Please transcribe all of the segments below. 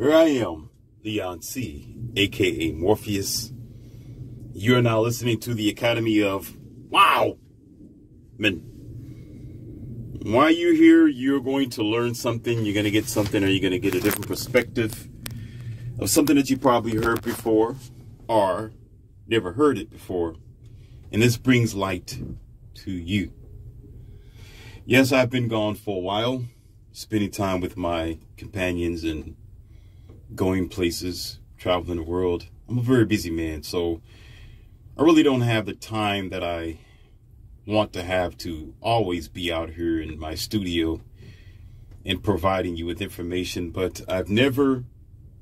Here I am, Leon C., aka Morpheus. You are now listening to the Academy of Wow Men. While you're here, you're going to learn something, you're going to get something, or you're going to get a different perspective of something that you probably heard before or never heard it before. And this brings light to you. Yes, I've been gone for a while, spending time with my companions and going places, traveling the world. I'm a very busy man, so I really don't have the time that I want to have to always be out here in my studio and providing you with information. But I've never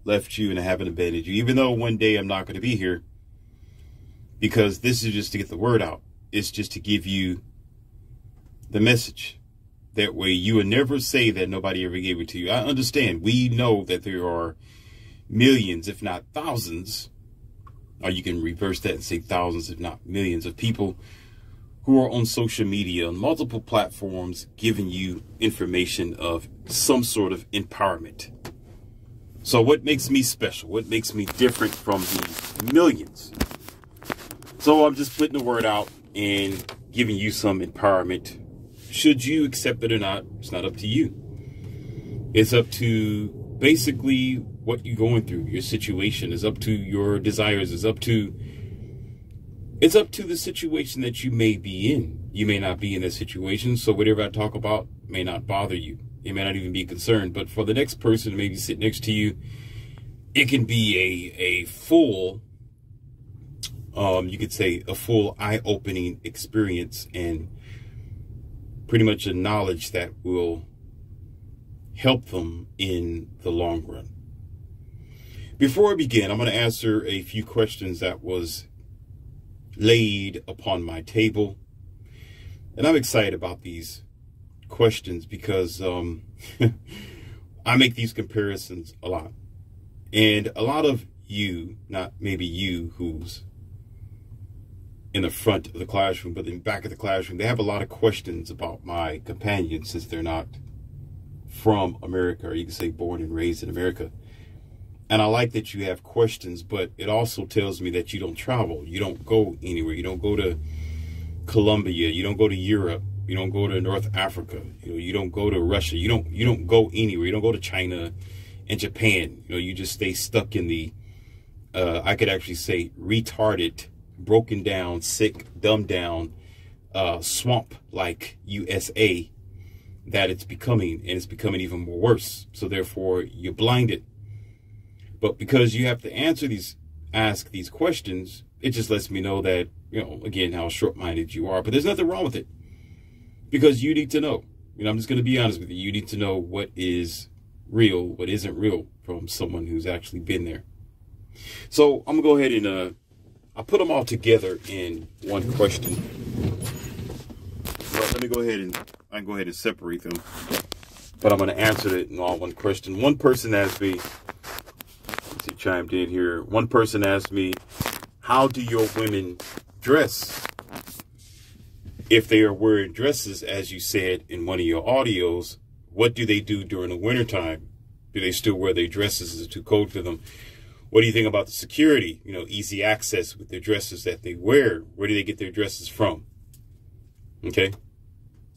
left you and I haven't abandoned you, even though one day I'm not going to be here, because this is just to get the word out. It's just to give you the message. That way you will never say that nobody ever gave it to you. I understand. We know that there are millions, if not thousands, or you can reverse that and say thousands, if not millions of people who are on social media, on multiple platforms, giving you information of some sort of empowerment. So what makes me special? What makes me different from the millions? So I'm just putting the word out and giving you some empowerment. Should you accept it or not, it's not up to you. It's up to basically what you're going through. Your situation is up to your desires. It's up to the situation that you may be in. You may not be in that situation, so whatever I talk about may not bother you. You may not even be concerned. But for the next person to maybe sit next to you, it can be a full, you could say a full eye-opening experience, and pretty much a knowledge that will help them in the long run. Before I begin, I'm going to answer a few questions that was laid upon my table. And I'm excited about these questions because I make these comparisons a lot. And a lot of you, not maybe you who's in the front of the classroom, but in the back of the classroom, they have a lot of questions about my companions since they're not from America, or you can say born and raised in America. And I like that you have questions, but it also tells me that you don't travel. You don't go anywhere. You don't go to Colombia. You don't go to Europe. You don't go to North Africa. You don't go to Russia. You don't go anywhere. You don't go to China and Japan. You just stay stuck in the, I could actually say retarded, broken down, sick, dumbed down, swamp like USA that it's becoming, and it's becoming even more worse. So therefore you're blinded. But because you have to ask these questions, it just lets me know that, again, how short-minded you are. But there's nothing wrong with it, because you need to know. I'm just going to be honest with you. You need to know what is real, what isn't real, from someone who's actually been there. So I'm going to go ahead and I'll put them all together in one question. But let me go ahead and separate them. But I'm going to answer it in all one question. One person asked me, he chimed in here. One person asked me, how do your women dress? If they are wearing dresses, as you said in one of your audios, what do they do during the wintertime? Do they still wear their dresses? Is it too cold for them? What do you think about the security? Easy access with their dresses that they wear. Where do they get their dresses from? Okay.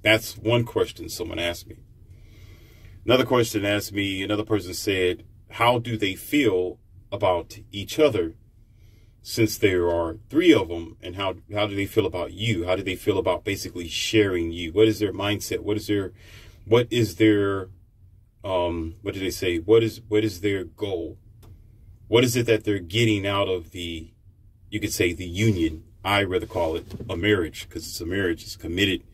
That's one question someone asked me. Another question asked me, another person said, how do they feel about each other since there are three of them? And how do they feel about you? How do they feel about basically sharing you? What is their mindset? What is their, what do they say? What is their goal? What is it that they're getting out of the, you could say, the union? I rather call it a marriage, because it's a marriage. It's committed.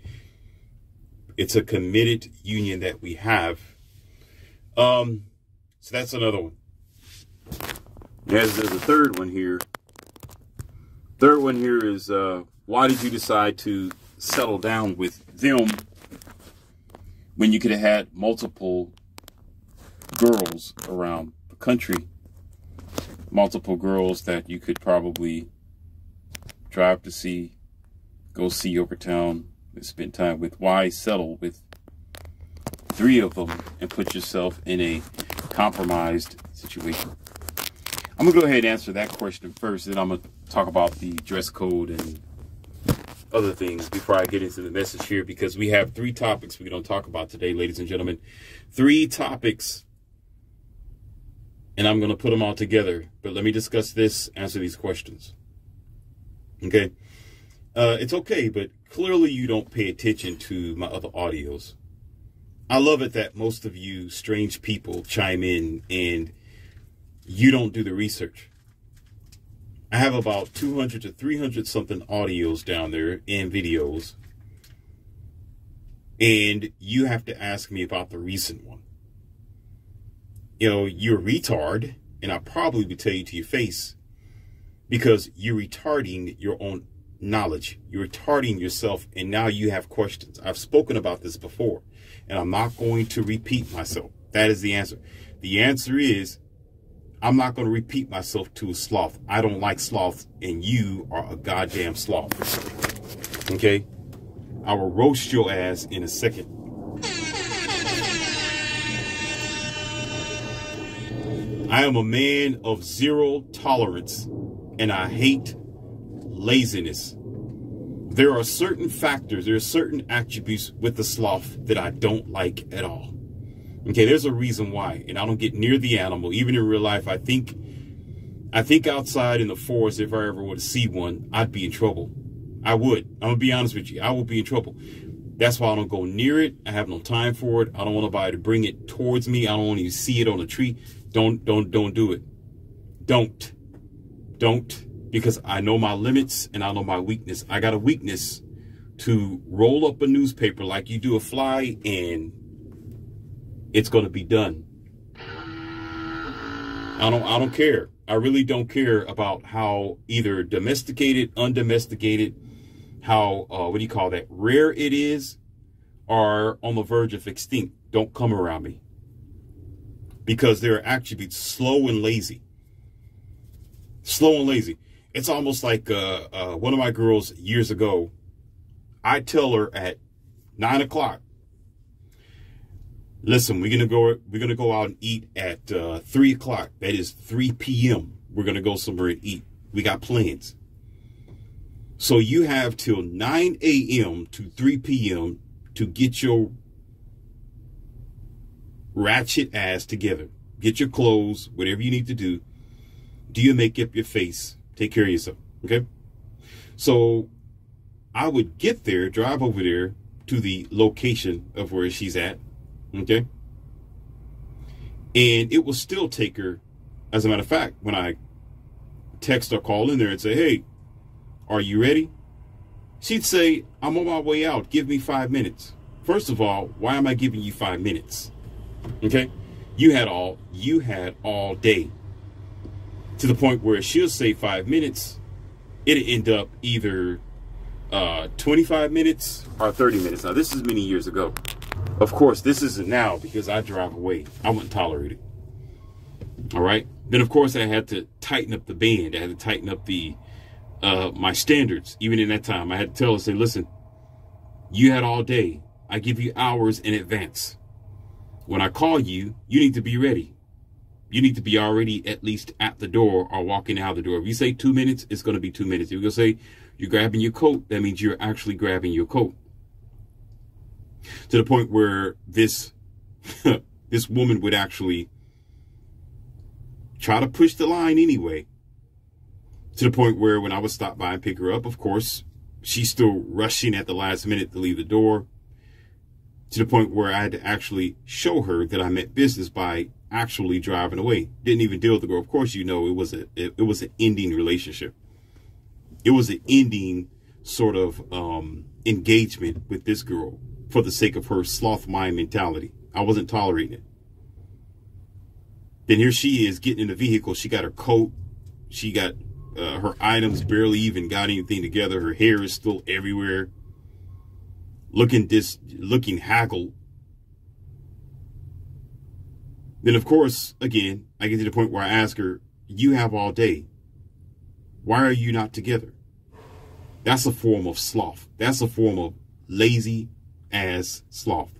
It's a committed union that we have. So that's another one. There's a third one here. Third one here is, why did you decide to settle down with them when you could have had multiple girls around the country? Multiple girls that you could probably drive to see, go see over town, spend time with. Why settle with three of them and put yourself in a compromised situation? I'm going to go ahead and answer that question first, then I'm going to talk about the dress code and other things before I get into the message here, because we have 3 topics we're going to talk about today, ladies and gentlemen. 3 topics, and I'm going to put them all together. But let me discuss this, answer these questions. Okay? It's okay, but clearly you don't pay attention to my other audios. I love it that most of you strange people chime in and you don't do the research. I have about 200 to 300 something audios down there and videos. And you have to ask me about the recent one. You know, you're a retard, and I probably would tell you to your face, because you're retarding your own knowledge. You're retarding yourself, and now you have questions. I've spoken about this before, and I'm not going to repeat myself. That is the answer. The answer is, I'm not going to repeat myself to a sloth. I don't like sloths, and you are a goddamn sloth. Okay? I will roast your ass in a second. I am a man of 0 tolerance, and I hate laziness. There are certain factors, there are certain attributes with the sloth that I don't like at all. Okay, there's a reason why, and I don't get near the animal. Even in real life, I think outside in the forest, if I ever were to see one, I'd be in trouble. I would. I'm gonna be honest with you. I would be in trouble. That's why I don't go near it. I have no time for it. I don't want nobody to bring it towards me. I don't want to see it on a tree. Don't do it. Don't, because I know my limits and I know my weakness. I got a weakness to roll up a newspaper like you do a fly, and it's going to be done. I don't care. I really don't care about how either domesticated, undomesticated, how, rare it is, or on the verge of extinct. Don't come around me. Because there are attributes, slow and lazy. Slow and lazy. It's almost like one of my girls years ago, I tell her at 9 o'clock, listen, we're gonna go out and eat at 3 o'clock. That is 3 p.m. We're gonna go somewhere and eat. We got plans. So you have till 9 a.m. to 3 p.m. to get your ratchet ass together. Get your clothes, whatever you need to do. Do your makeup, your face. Take care of yourself. Okay? So I would get there, drive over there to the location of where she's at. Okay? And it will still take her, as a matter of fact, when I text or call in there and say, hey, are you ready? She'd say, I'm on my way out. Give me 5 minutes. First of all, why am I giving you 5 minutes? Okay? You had all day. To the point where she'll say 5 minutes. It'll end up either 25 minutes or 30 minutes. Now, this is many years ago. Of course, this isn't now because I drive away. I wouldn't tolerate it. All right. Then, of course, I had to tighten up the band. I had to tighten up the my standards. Even in that time, I had to tell her, say, listen, you had all day. I give you hours in advance. When I call you, you need to be ready. You need to be already at least at the door or walking out the door. If you say 2 minutes, it's going to be 2 minutes. If you're going to say you're grabbing your coat, that means you're actually grabbing your coat. To the point where this woman would actually try to push the line anyway. To the point where when I would stop by and pick her up, of course, she's still rushing at the last minute to leave the door. To the point where I had to actually show her that I meant business by actually driving away. Didn't even deal with the girl. Of course, you know, it was an ending relationship. It was an ending sort of engagement with this girl for the sake of her sloth mind mentality. I wasn't tolerating it. Then here she is getting in the vehicle. She got her coat. She got her items barely even got anything together. Her hair is still everywhere. Looking haggled. Then, of course, again, I get to the point where I ask her, you have all day. Why are you not together? That's a form of sloth. That's a form of lazy ass sloth.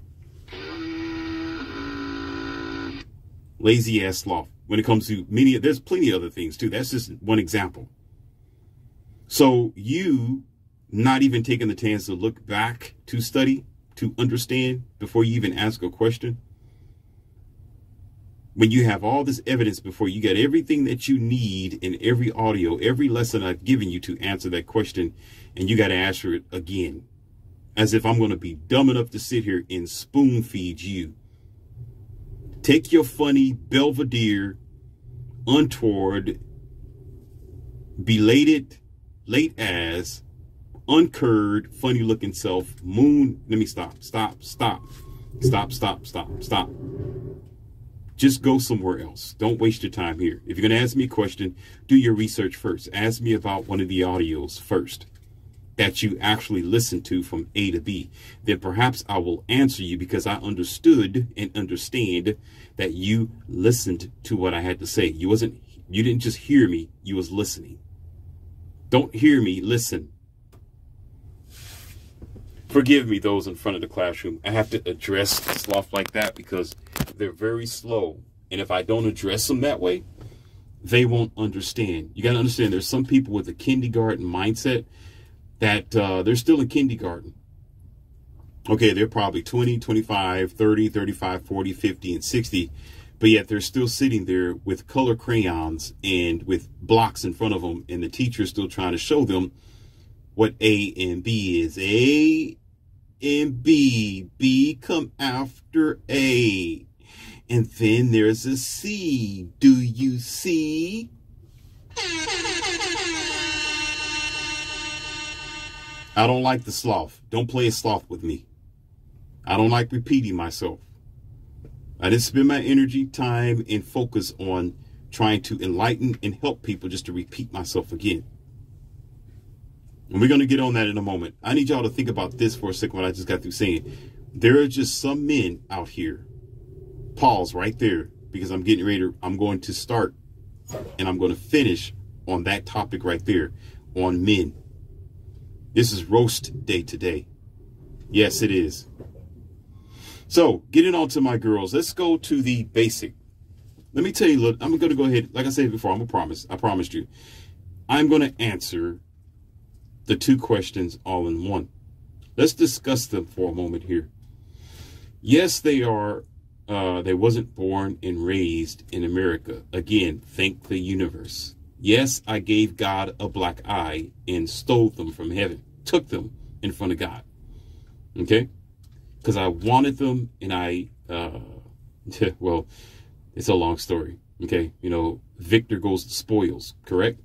Lazy ass sloth. When it comes to there's plenty of other things too. That's just one example. So you not even taking the chance to look back to study, to understand before you even ask a question. When you have all this evidence before you get everything that you need in every audio, every lesson I've given you to answer that question, and you got to answer it again. As if I'm going to be dumb enough to sit here and spoon feed you. Take your funny, Belvedere, untoward, belated, late as, uncurred, funny looking self, let me stop. Just go somewhere else. Don't waste your time here. If you're going to ask me a question, do your research first. Ask me about one of the audios first that you actually listened to from A to B. Then perhaps I will answer you because I understood and understand that you listened to what I had to say. You didn't just hear me, you was listening. Don't hear me, listen. Forgive me, those in front of the classroom. I have to address sloth like that because they're very slow. And if I don't address them that way, they won't understand. You got to understand there's some people with a kindergarten mindset that they're still in kindergarten. Okay, they're probably 20, 25, 30, 35, 40, 50, and 60. But yet they're still sitting there with color crayons and with blocks in front of them. And the teacher is still trying to show them what A and B is. A and B. B come after A. And then there's a C. Do you see? I don't like the sloth. Don't play a sloth with me. I don't like repeating myself. I didn't spend my energy, time, and focus on trying to enlighten and help people just to repeat myself again. And we're going to get on that in a moment. I need y'all to think about this for a second, what I just got through saying. There are just some men out here. Pause right there, because I'm going to start and I'm going to finish on that topic right there on men. This is roast day today. Yes, it is. So getting on to my girls, let's go to the basic. Let me tell you, look, I'm going to go ahead. Like I said before, I promised you, I'm going to answer the two questions all in one. Let's discuss them for a moment here. Yes, they wasn't born and raised in America. Again, thank the universe. Yes, I gave God a black eye and stole them from heaven, took them in front of God. Okay? Because I wanted them, and well, it's a long story. Okay? You know, victor goes to spoils, correct?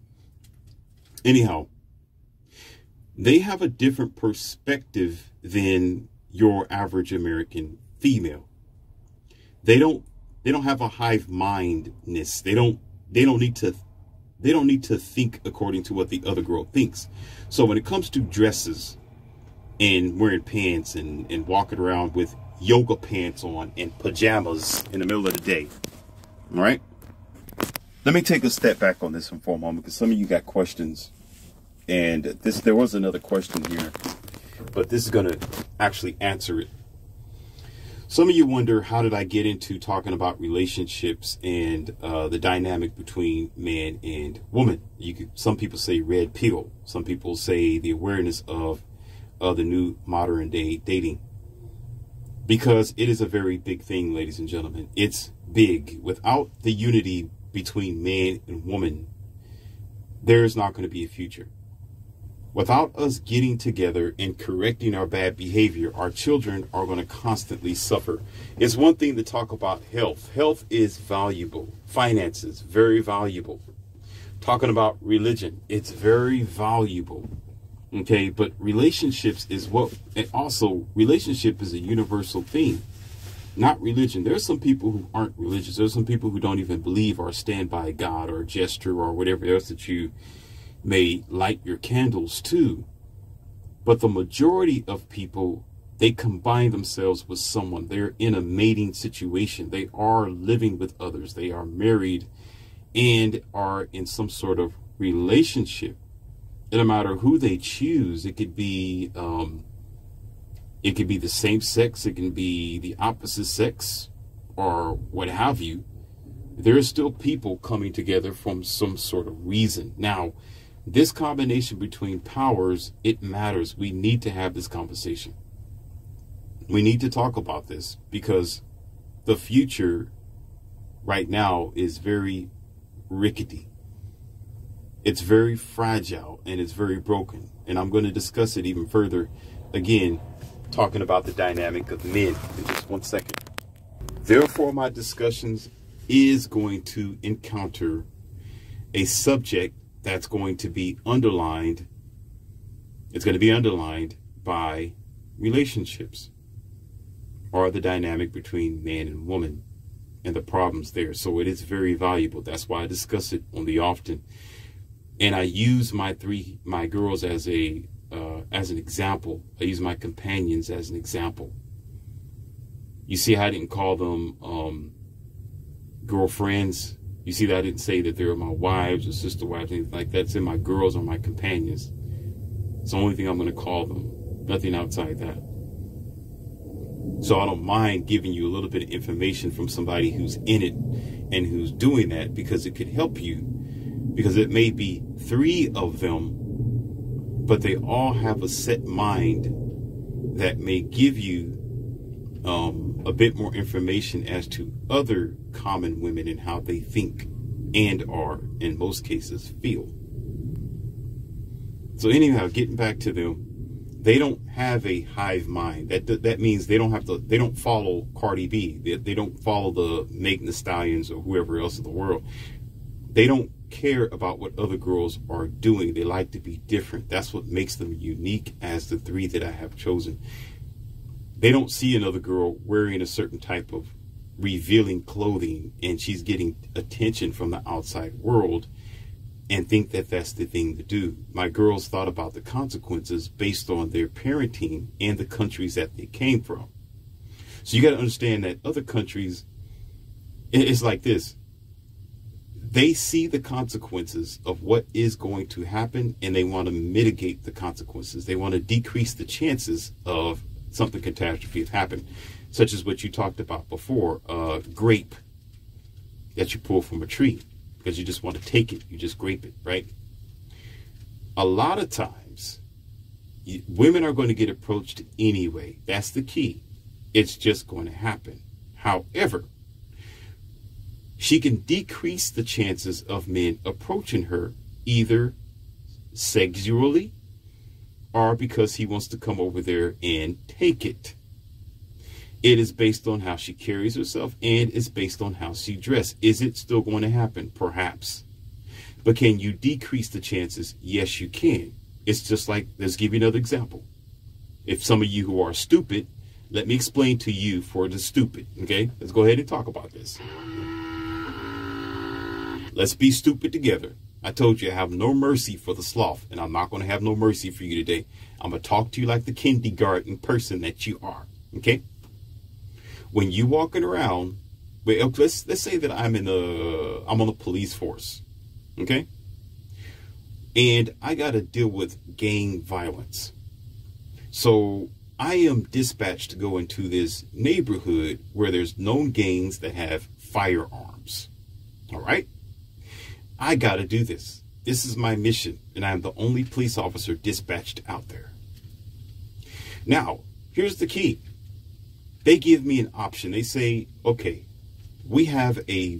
Anyhow, they have a different perspective than your average American female. They don't have a hive mindness. They don't need to think according to what the other girl thinks. So when it comes to dresses and wearing pants and walking around with yoga pants on and pajamas in the middle of the day, all right? Let me take a step back on this one for a moment, because some of you got questions, and there was another question here, but this is going to actually answer it. Some of you wonder, how did I get into talking about relationships and the dynamic between man and woman? Some people say red pill. Some people say the awareness of the new modern day dating. Because it is a very big thing, ladies and gentlemen. It's big. Without the unity between man and woman, there is not going to be a future. Without us getting together and correcting our bad behavior, our children are going to constantly suffer. It's one thing to talk about health. Health is valuable. Finances, very valuable. Talking about religion, it's very valuable. Okay, but relationships is relationship is a universal thing, not religion. There's some people who aren't religious. There's some people who don't even believe or stand by God or gesture or whatever else that you may light your candles to. But the majority of people, they combine themselves with someone. They're in a mating situation. They are living with others. They are married and are in some sort of relationship. And no matter who they choose, it could be the same sex, it can be the opposite sex, or what have you. there are still people coming together from some sort of reason. Now, this combination between powers, it matters. We need to have this conversation. We need to talk about this because the future right now is very rickety. It's very fragile and it's very broken. And I'm going to discuss it even further. Again, talking about the dynamic of men in just 1 second. Therefore, my discussions is going to encounter a subject that's going to be underlined. It's going to be underlined by relationships or the dynamic between man and woman and the problems there. So it is very valuable. That's why I discuss it on the often. And I use my girls as an example. I use my companions as an example. You see how I didn't call them girlfriends. You see that I didn't say that they're my wives or sister wives, anything like that. It's in my girls or my companions. It's the only thing I'm going to call them. Nothing outside that. So I don't mind giving you a little bit of information from somebody who's in it and who's doing that, because it could help you. Because it may be 3 of them, but they all have a set mind that may give you a bit more information as to other common women and how they think and are, in most cases, feel. So anyhow, getting back to them, they don't have a hive mind. That means they don't follow Cardi B. They don't follow the Megan Thee Stallions or whoever else in the world. They don't care about what other girls are doing. They like to be different. That's what makes them unique as the 3 that I have chosen. They don't see another girl wearing a certain type of revealing clothing and she's getting attention from the outside world and think that that's the thing to do. My girls thought about the consequences based on their parenting and the countries that they came from. So you got to understand that other countries, it's like this. They see the consequences of what is going to happen and they want to mitigate the consequences. They want to decrease the chances of something catastrophe happen, such as what you talked about before, grape that you pull from a tree because you just want to take it. You just grape it, right? A lot of times, women are going to get approached anyway. That's the key. It's just going to happen. However, she can decrease the chances of men approaching her either sexually or because he wants to come over there and take it. It is based on how she carries herself and it's based on how she dresses. Is it still going to happen? Perhaps. But can you decrease the chances? Yes, you can. It's just like, let's give you another example. If some of you who are stupid, let me explain to you for the stupid. Okay, let's go ahead and talk about this. Let's be stupid together. I told you I have no mercy for the sloth, and I'm not going to have no mercy for you today. I'm going to talk to you like the kindergarten person that you are. Okay? When you walking around, let's say that I'm on the police force. Okay? And I got to deal with gang violence. So I am dispatched to go into this neighborhood where there's known gangs that have firearms. All right? I got to do this. This is my mission, and I'm the only police officer dispatched out there. Now, here's the key. They give me an option. They say, okay, we have a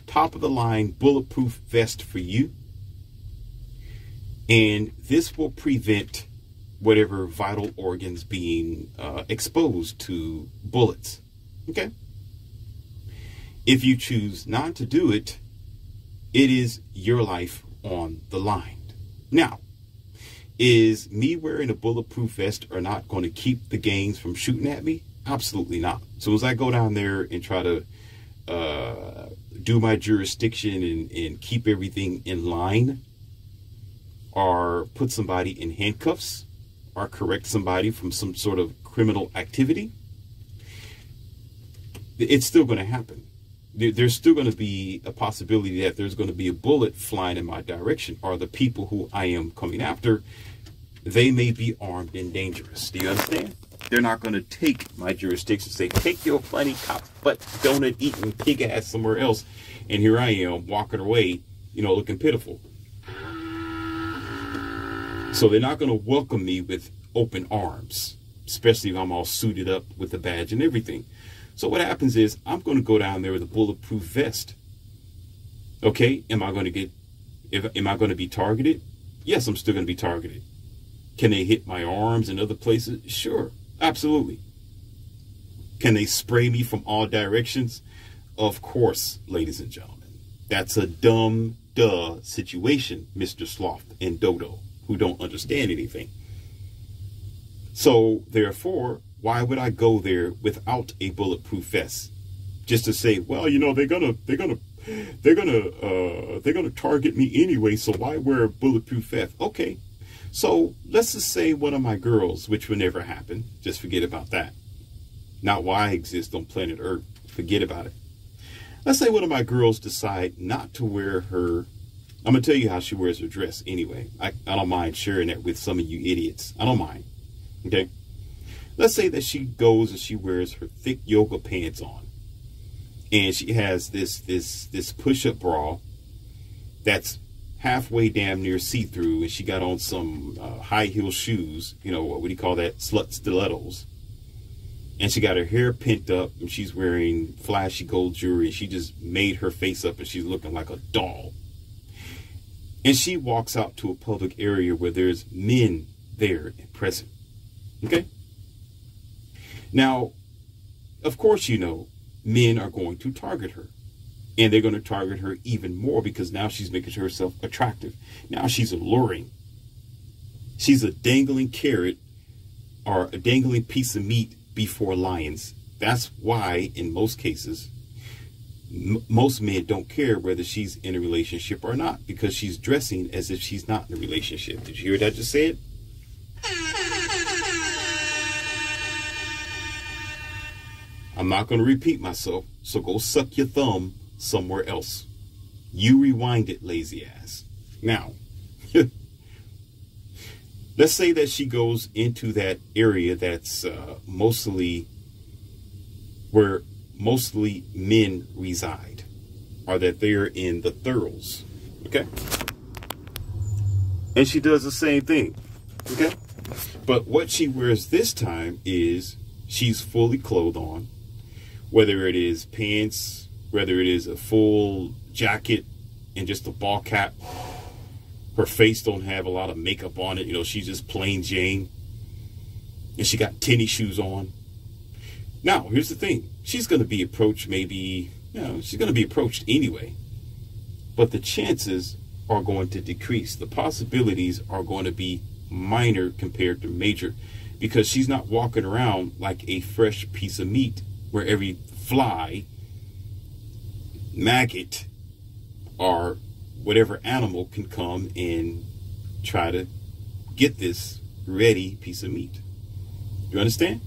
top-of-the-line bulletproof vest for you, and this will prevent whatever vital organs being exposed to bullets. Okay? If you choose not to do it, it is your life on the line. Now, is me wearing a bulletproof vest or not going to keep the gangs from shooting at me? Absolutely not. As soon as I go down there and try to do my jurisdiction and keep everything in line, or put somebody in handcuffs, or correct somebody from some sort of criminal activity, it's still going to happen. There's still going to be a possibility that there's going to be a bullet flying in my direction, or the people who I am coming after, they may be armed and dangerous. Do you understand? they're not going to take my jurisdiction, say, take your funny cop butt donut eating pig ass somewhere else. And here I am walking away, you know, looking pitiful. So they're not going to welcome me with open arms, especially if I'm all suited up with the badge and everything. So what happens is I'm going to go down there with a bulletproof vest. Okay, am I going to be targeted? Yes, I'm still going to be targeted. Can they hit my arms and other places? Sure, absolutely. Can they spray me from all directions? Of course, ladies and gentlemen. That's a dumb, duh situation, Mr. Sloth and Dodo, who don't understand anything. So, therefore, why would I go there without a bulletproof vest? Just to say, well, you know, they're gonna target me anyway, so why wear a bulletproof vest? Okay, so let's just say one of my girls, which will never happen, just forget about that. Not why I exist on planet Earth, forget about it. Let's say one of my girls decide not to wear her, I'm gonna tell you how she wears her dress anyway. I don't mind sharing that with some of you idiots. I don't mind, okay? Let's say that she goes and she wears her thick yoga pants on. And she has this push-up bra that's halfway damn near see-through, and she got on some high heel shoes, you know, what do you call that, slut stilettos. And she got her hair pent up, and she's wearing flashy gold jewelry. She just made her face up, and she's looking like a doll. And she walks out to a public area where there's men there and present. Okay? Now, of course, you know, men are going to target her. And they're going to target her even more because now she's making herself attractive. Now she's alluring. She's a dangling carrot or a dangling piece of meat before lions. That's why, in most cases, most men don't care whether she's in a relationship or not, because she's dressing as if she's not in a relationship. Did you hear that I just said? I'm not going to repeat myself, so go suck your thumb somewhere else. You rewind it, lazy ass. Now, let's say that she goes into that area that's mostly where mostly men reside, or that they're in the thoroughs, okay? And she does the same thing, okay? But what she wears this time is she's fully clothed on, whether it is pants, whether it is a full jacket and just a ball cap. Her face don't have a lot of makeup on it. You know, she's just plain Jane. And she got tennis shoes on. Now, here's the thing. She's going to be approached maybe, you know, she's going to be approached anyway. But the chances are going to decrease. The possibilities are going to be minor compared to major, because she's not walking around like a fresh piece of meat where every fly, maggot, or whatever animal can come and try to get this ready piece of meat. You understand?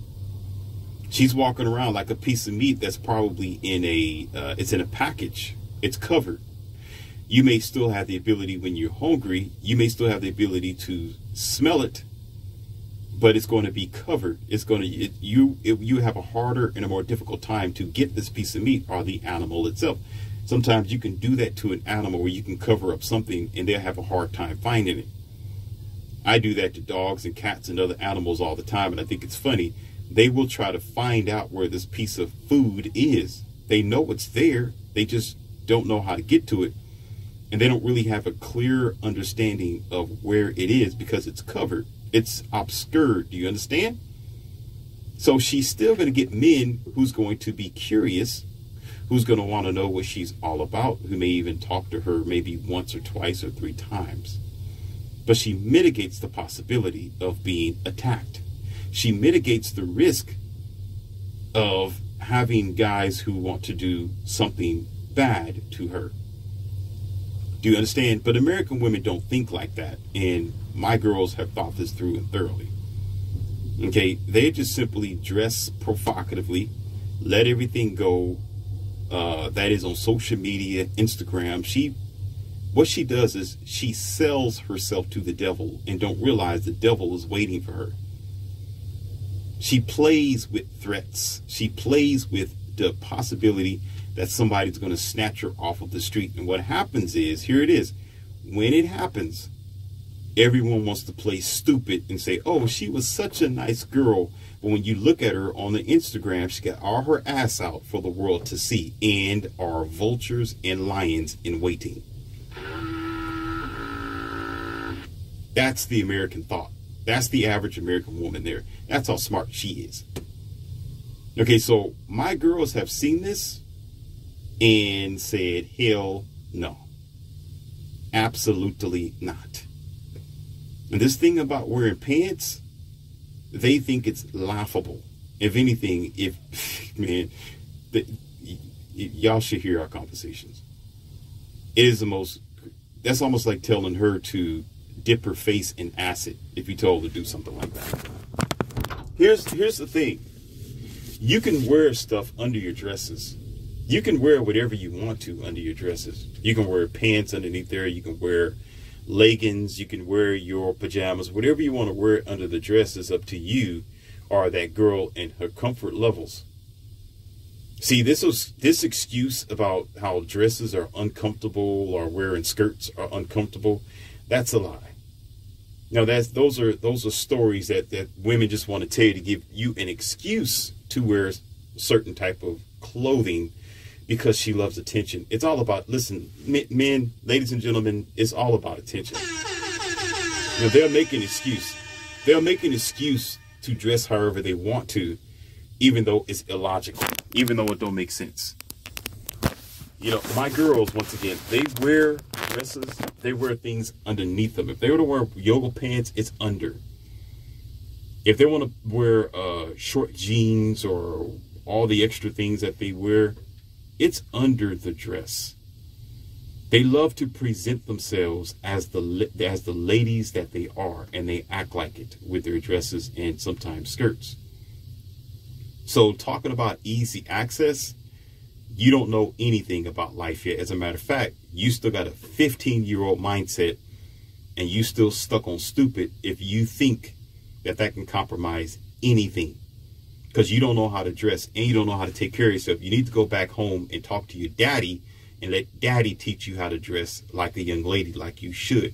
She's walking around like a piece of meat that's probably in a, it's in a package. It's covered. You may still have the ability, when you're hungry, you may still have the ability to smell it, but it's going to be covered. It's going to, you have a harder and a more difficult time to get this piece of meat, or the animal itself. Sometimes you can do that to an animal where you can cover up something and they'll have a hard time finding it. I do that to dogs and cats and other animals all the time, and I think it's funny. They will try to find out where this piece of food is. They know it's there. They just don't know how to get to it. And they don't really have a clear understanding of where it is because it's covered. It's obscured. Do you understand? So she's still going to get men who's going to be curious, who's going to want to know what she's all about, who may even talk to her maybe once or twice or 3 times. But she mitigates the possibility of being attacked. She mitigates the risk of having guys who want to do something bad to her. Do you understand? But American women don't think like that. And my girls have thought this through and thoroughly. Okay, they just simply dress provocatively, let everything go. That is on social media, Instagram. What she does is she sells herself to the devil and don't realize the devil is waiting for her. She plays with threats. She plays with the possibility that somebody's going to snatch her off of the street. And what happens is, here it is, when it happens, everyone wants to play stupid and say, oh, she was such a nice girl. But when you look at her on the Instagram, she got all her ass out for the world to see, and are vultures and lions in waiting. That's the American thought. That's the average American woman there. That's how smart she is. Okay, so my girls have seen this and said, hell no. Absolutely not. And this thing about wearing pants, they think it's laughable. If anything, man, y'all should hear our conversations. It is the most, that's almost like telling her to dip her face in acid if you told her to do something like that. Here's the thing. You can wear stuff under your dresses. You can wear whatever you want to under your dresses. You can wear pants underneath there. You can wear leggings. You can wear your pajamas. Whatever you want to wear under the dress is up to you or that girl and her comfort levels. See, this excuse about how dresses are uncomfortable or wearing skirts are uncomfortable, that's a lie. Now, those are stories that women just want to tell you to give you an excuse to wear a certain type of clothing because she loves attention. It's all about, listen, men, ladies and gentlemen, it's all about attention. Now, they'll make an excuse. They'll make an excuse to dress however they want to, even though it's illogical, even though it don't make sense. You know, my girls, once again, they wear dresses, they wear things underneath them. If they were to wear yoga pants, it's under. If they want to wear short jeans or all the extra things that they wear, it's under the dress. They love to present themselves as the ladies that they are, and they act like it with their dresses and sometimes skirts. So talking about easy access, you don't know anything about life yet. As a matter of fact, you still got a 15-year-old mindset, and you still stuck on stupid if you think that can compromise anything, because you don't know how to dress and you don't know how to take care of yourself. You need to go back home and talk to your daddy and let daddy teach you how to dress like a young lady, like you should.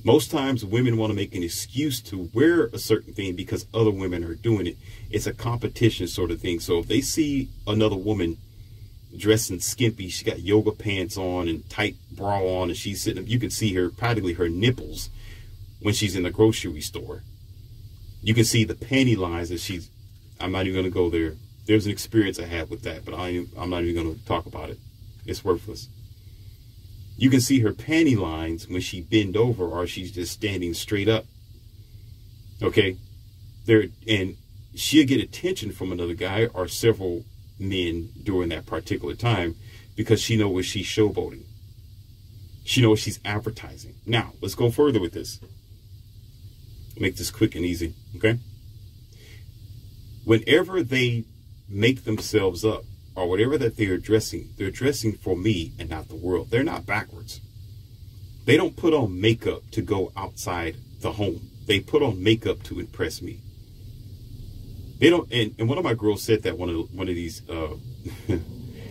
Most times women want to make an excuse to wear a certain thing because other women are doing it. It's a competition sort of thing. So if they see another woman dressing skimpy, she got yoga pants on and tight bra on, and she's sitting, you can see her, practically her nipples when she's in the grocery store. You can see the panty lines that she's, I'm not even going to go there. There's an experience I had with that, but I'm not even going to talk about it. It's worthless. You can see her panty lines when she bend over or she's just standing straight up. Okay? And she'll get attention from another guy or several men during that particular time because she knows what she's showboating. She knows she's advertising. Now, let's go further with this. Make this quick and easy, okay? Whenever they make themselves up or whatever that they're dressing for me and not the world. They're not backwards. They don't put on makeup to go outside the home. They put on makeup to impress me. They don't, and one of my girls said that one of these,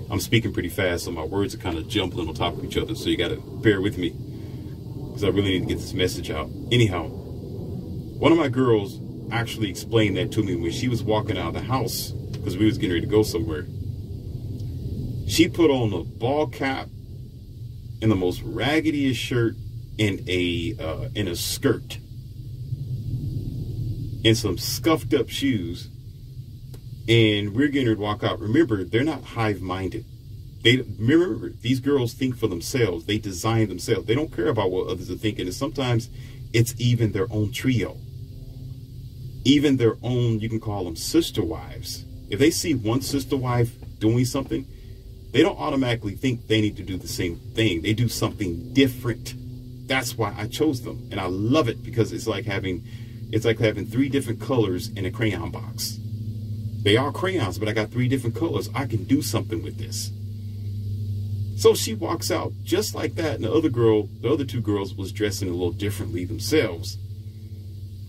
I'm speaking pretty fast, so my words are kind of jumbling on top of each other, so you got to bear with me because I really need to get this message out. Anyhow, one of my girls actually explained that to me when she was walking out of the house because we was getting ready to go somewhere. She put on a ball cap and the most raggediest shirt and a skirt and some scuffed up shoes, and we're getting ready to walk out. Remember, they're not hive-minded. Remember, these girls think for themselves. They design themselves. They don't care about what others are thinking. And sometimes it's even their own trio, even their own, you can call them sister wives. If they see one sister wife doing something, they don't automatically think they need to do the same thing. They do something different. That's why I chose them. And I love it because it's like having 3 different colors in a crayon box. They are crayons, but I got 3 different colors. I can do something with this. So she walks out just like that. And the other 2 girls was dressing a little differently themselves.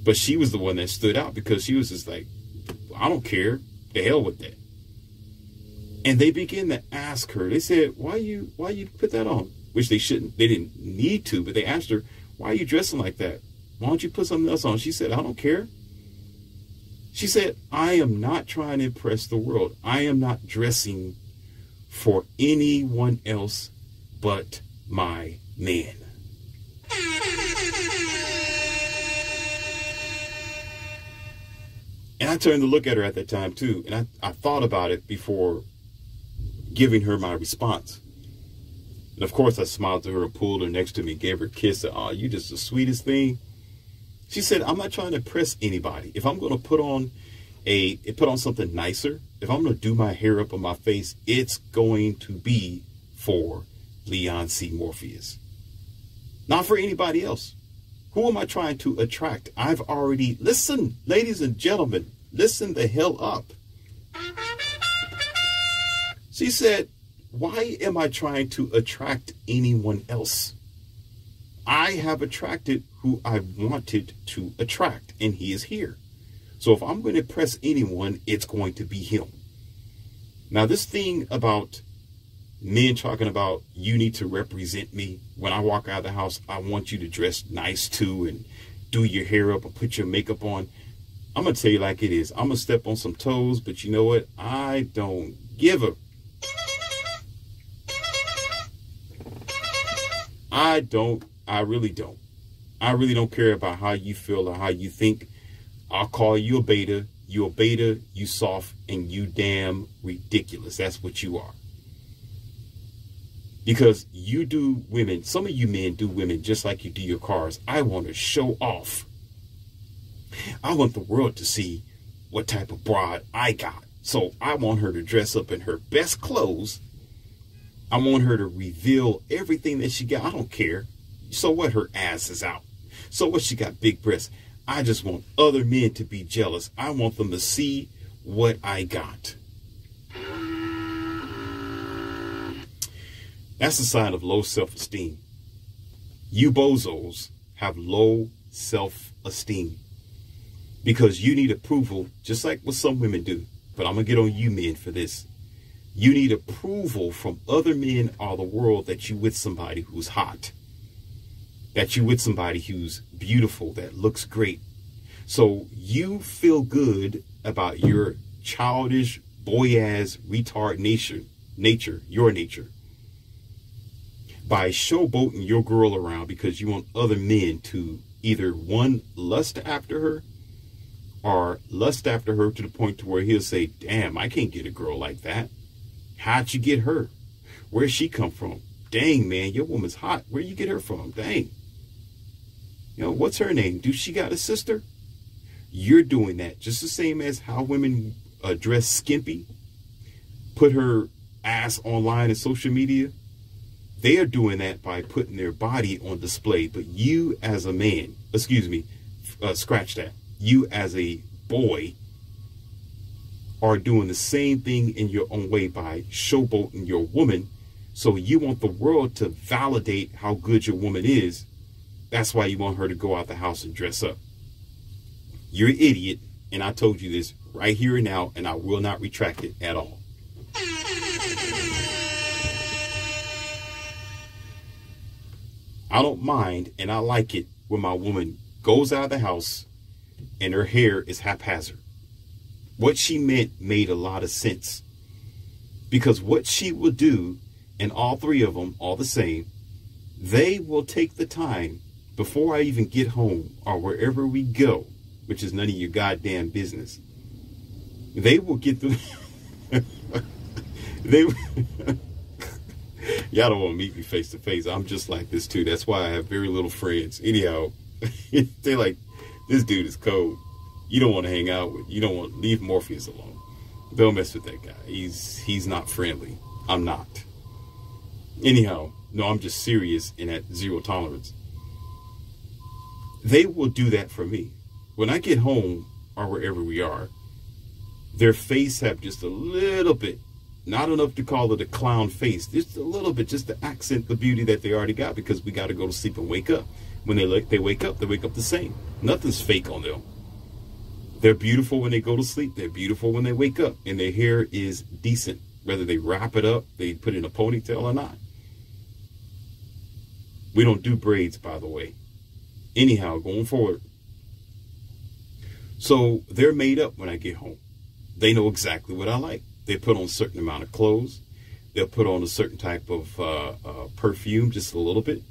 But she was the one that stood out because she was just like, I don't care. The hell with that. And they began to ask her. They said, why you put that on? Which they shouldn't. They didn't need to, but they asked her, why are you dressing like that? Why don't you put something else on? She said, I don't care. She said, I am not trying to impress the world. I am not dressing for anyone else but my man. And I turned to look at her at that time too. And I thought about it before giving her my response. And of course I smiled to her and pulled her next to me, gave her a kiss. Said, oh, you just the sweetest thing. She said, I'm not trying to impress anybody. If I'm going to put on something nicer, if I'm going to do my hair up on my face, it's going to be for Leon C. Morpheus. Not for anybody else. Who am I trying to attract? I've already, listen, ladies and gentlemen, listen the hell up. She said, why am I trying to attract anyone else? I have attracted who I wanted to attract, and he is here. So if I'm going to impress anyone, it's going to be him. Now, this thing about men talking about you need to represent me. When I walk out of the house, I want you to dress nice too and do your hair up and put your makeup on. I'm going to tell you like it is. I'm going to step on some toes, but you know what? I don't give a... I really don't. I really don't care about how you feel or how you think. I'll call you a beta. You a beta, you soft, and you damn ridiculous. That's what you are. Because you do women, some of you men do women just like you do your cars. I want to show off. I want the world to see what type of broad I got. So I want her to dress up in her best clothes. I want her to reveal everything that she got. I don't care. So what, her ass is out. So what, she got big breasts. I just want other men to be jealous. I want them to see what I got. That's a sign of low self-esteem. You bozos have low self-esteem because you need approval, just like what some women do. But I'm going to get on you men for this. You need approval from other men all the world that you with somebody who's hot, that you with somebody who's beautiful, that looks great. So you feel good about your childish, boy-ass, retard your nature, by showboating your girl around because you want other men to either, one, lust after her, or lust after her to the point to where he'll say, damn, I can't get a girl like that. How'd you get her? Where'd she come from? Dang, man, your woman's hot. Where you get her from? Dang. You know, what's her name? Do she got a sister? You're doing that just the same as how women dress skimpy, put her ass online and social media. They are doing that by putting their body on display. But you as a man, scratch that. You as a boy are doing the same thing in your own way by showboating your woman. So you want the world to validate how good your woman is. That's why you want her to go out the house and dress up. You're an idiot. And I told you this right here and now, and I will not retract it at all. I don't mind, and I like it when my woman goes out of the house and her hair is haphazard. What she meant made a lot of sense. Because what she will do, and all three of them are the same, they will take the time before I even get home or wherever we go, which is none of your goddamn business. They will get the... Y'all don't want to meet me face to face. I'm just like this too. That's why I have very little friends. Anyhow, they're like, this dude is cold. You don't want to hang out with. You don't want to leave Morpheus alone. Don't mess with that guy. He's not friendly. I'm not. Anyhow, no, I'm just serious and at zero tolerance. They will do that for me. When I get home or wherever we are, their face have just a little bit Not enough to call it a clown face. Just a little bit, just to accent the beauty that they already got, because we got to go to sleep and wake up. When they wake up the same. Nothing's fake on them. They're beautiful when they go to sleep. They're beautiful when they wake up. And their hair is decent. Whether they wrap it up, they put it in a ponytail or not. We don't do braids, by the way. Anyhow, going forward. So they're made up when I get home. They know exactly what I like. They put on a certain amount of clothes. They'll put on a certain type of perfume, just a little bit.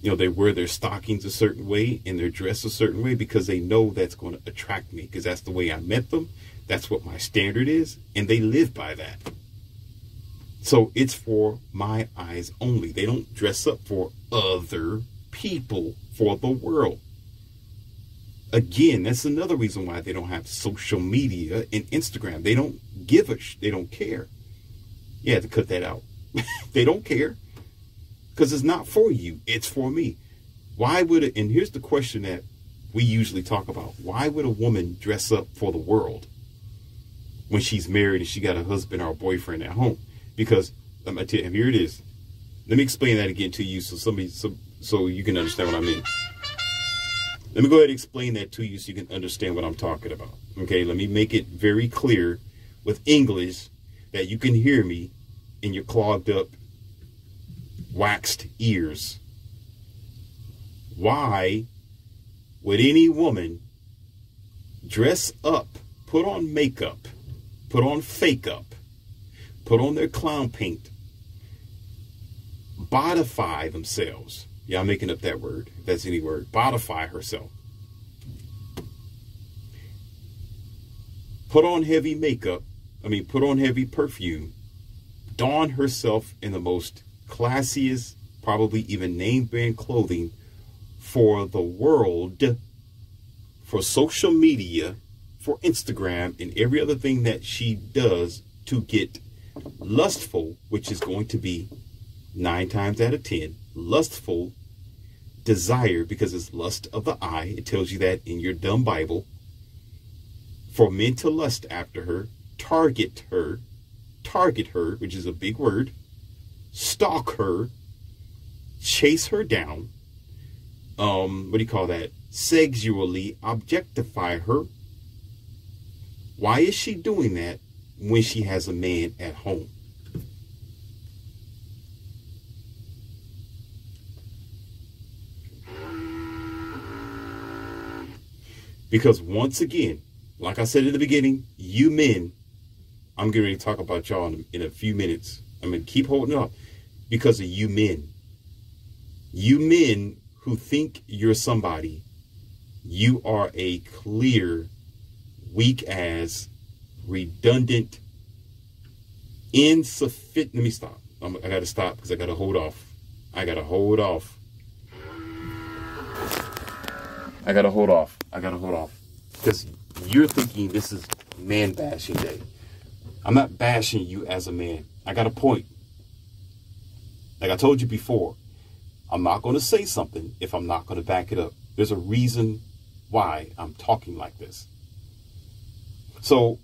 You know, they wear their stockings a certain way and their dress a certain way, because they know that's going to attract me, because that's the way I met them. That's what my standard is. And they live by that. So it's for my eyes only. They don't dress up for other people, for the world. Again, that's another reason why they don't have social media and Instagram. They don't give a they don't care. You have to cut that out. They don't care, because it's not for you. It's for me. Why would it? And here's the question that we usually talk about. Why would a woman dress up for the world when she's married and she got a husband or a boyfriend at home? Because I'm gonna tell you, here it is. Let me explain that again to you, so you can understand what I mean. Let me go ahead and explain that to you so you can understand what I'm talking about. Okay, let me make it very clear with English that you can hear me in your clogged up, waxed ears. Why would any woman dress up, put on makeup, put on fake up, put on their clown paint, bodify themselves? Yeah, I'm making up that word, if that's any word. Bodify herself. Put on heavy makeup. Put on heavy perfume. Don herself in the most classiest, probably even name brand clothing for the world, for social media, for Instagram, and every other thing that she does to get lustful, which is going to be 9 times out of 10, lustful desire, because it's lust of the eye. It tells you that in your dumb Bible. For men to lust after her, target her, which is a big word, stalk her, chase her down, sexually objectify her. Why is she doing that when she has a man at home? Because once again, like I said in the beginning, you men, I'm getting ready to talk about y'all in a few minutes. I'm going to keep holding up because of you men. You men who think you're somebody, you are a clear, weak ass, redundant, insufficient. Let me stop. I got to stop because I got to hold off. I got to hold off. Because you're thinking this is man bashing day. I'm not bashing you as a man. I got a point. Like I told you before, I'm not going to say something if I'm not going to back it up. There's a reason why I'm talking like this. So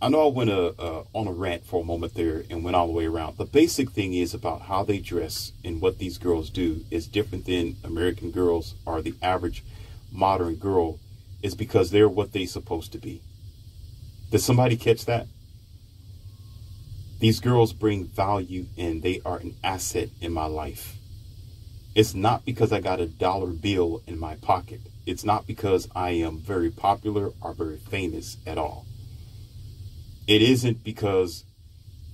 I know I went on a rant for a moment there and went all the way around. The basic thing is about how they dress and what these girls do is different than American girls or the average modern girl, is because they're what they're supposed to be. Did somebody catch that? These girls bring value and they are an asset in my life. It's not because I got a dollar bill in my pocket. It's not because I am very popular or very famous at all. It isn't because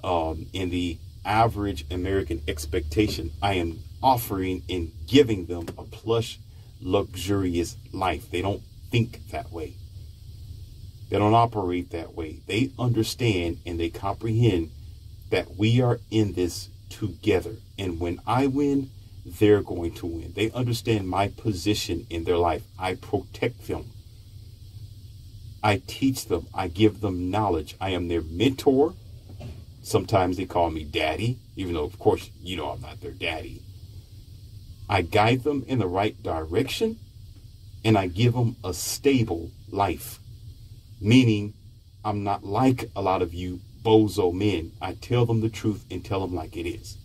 in the average American expectation, I am offering and giving them a plush, luxurious life. They don't think that way. They don't operate that way. They understand and they comprehend that we are in this together. And when I win, they're going to win. They understand my position in their life. I protect them. I teach them. I give them knowledge. I am their mentor. Sometimes they call me daddy, even though, of course, you know I'm not their daddy. I guide them in the right direction, and I give them a stable life. Meaning, I'm not like a lot of you bozo men. I tell them the truth and tell them like it is.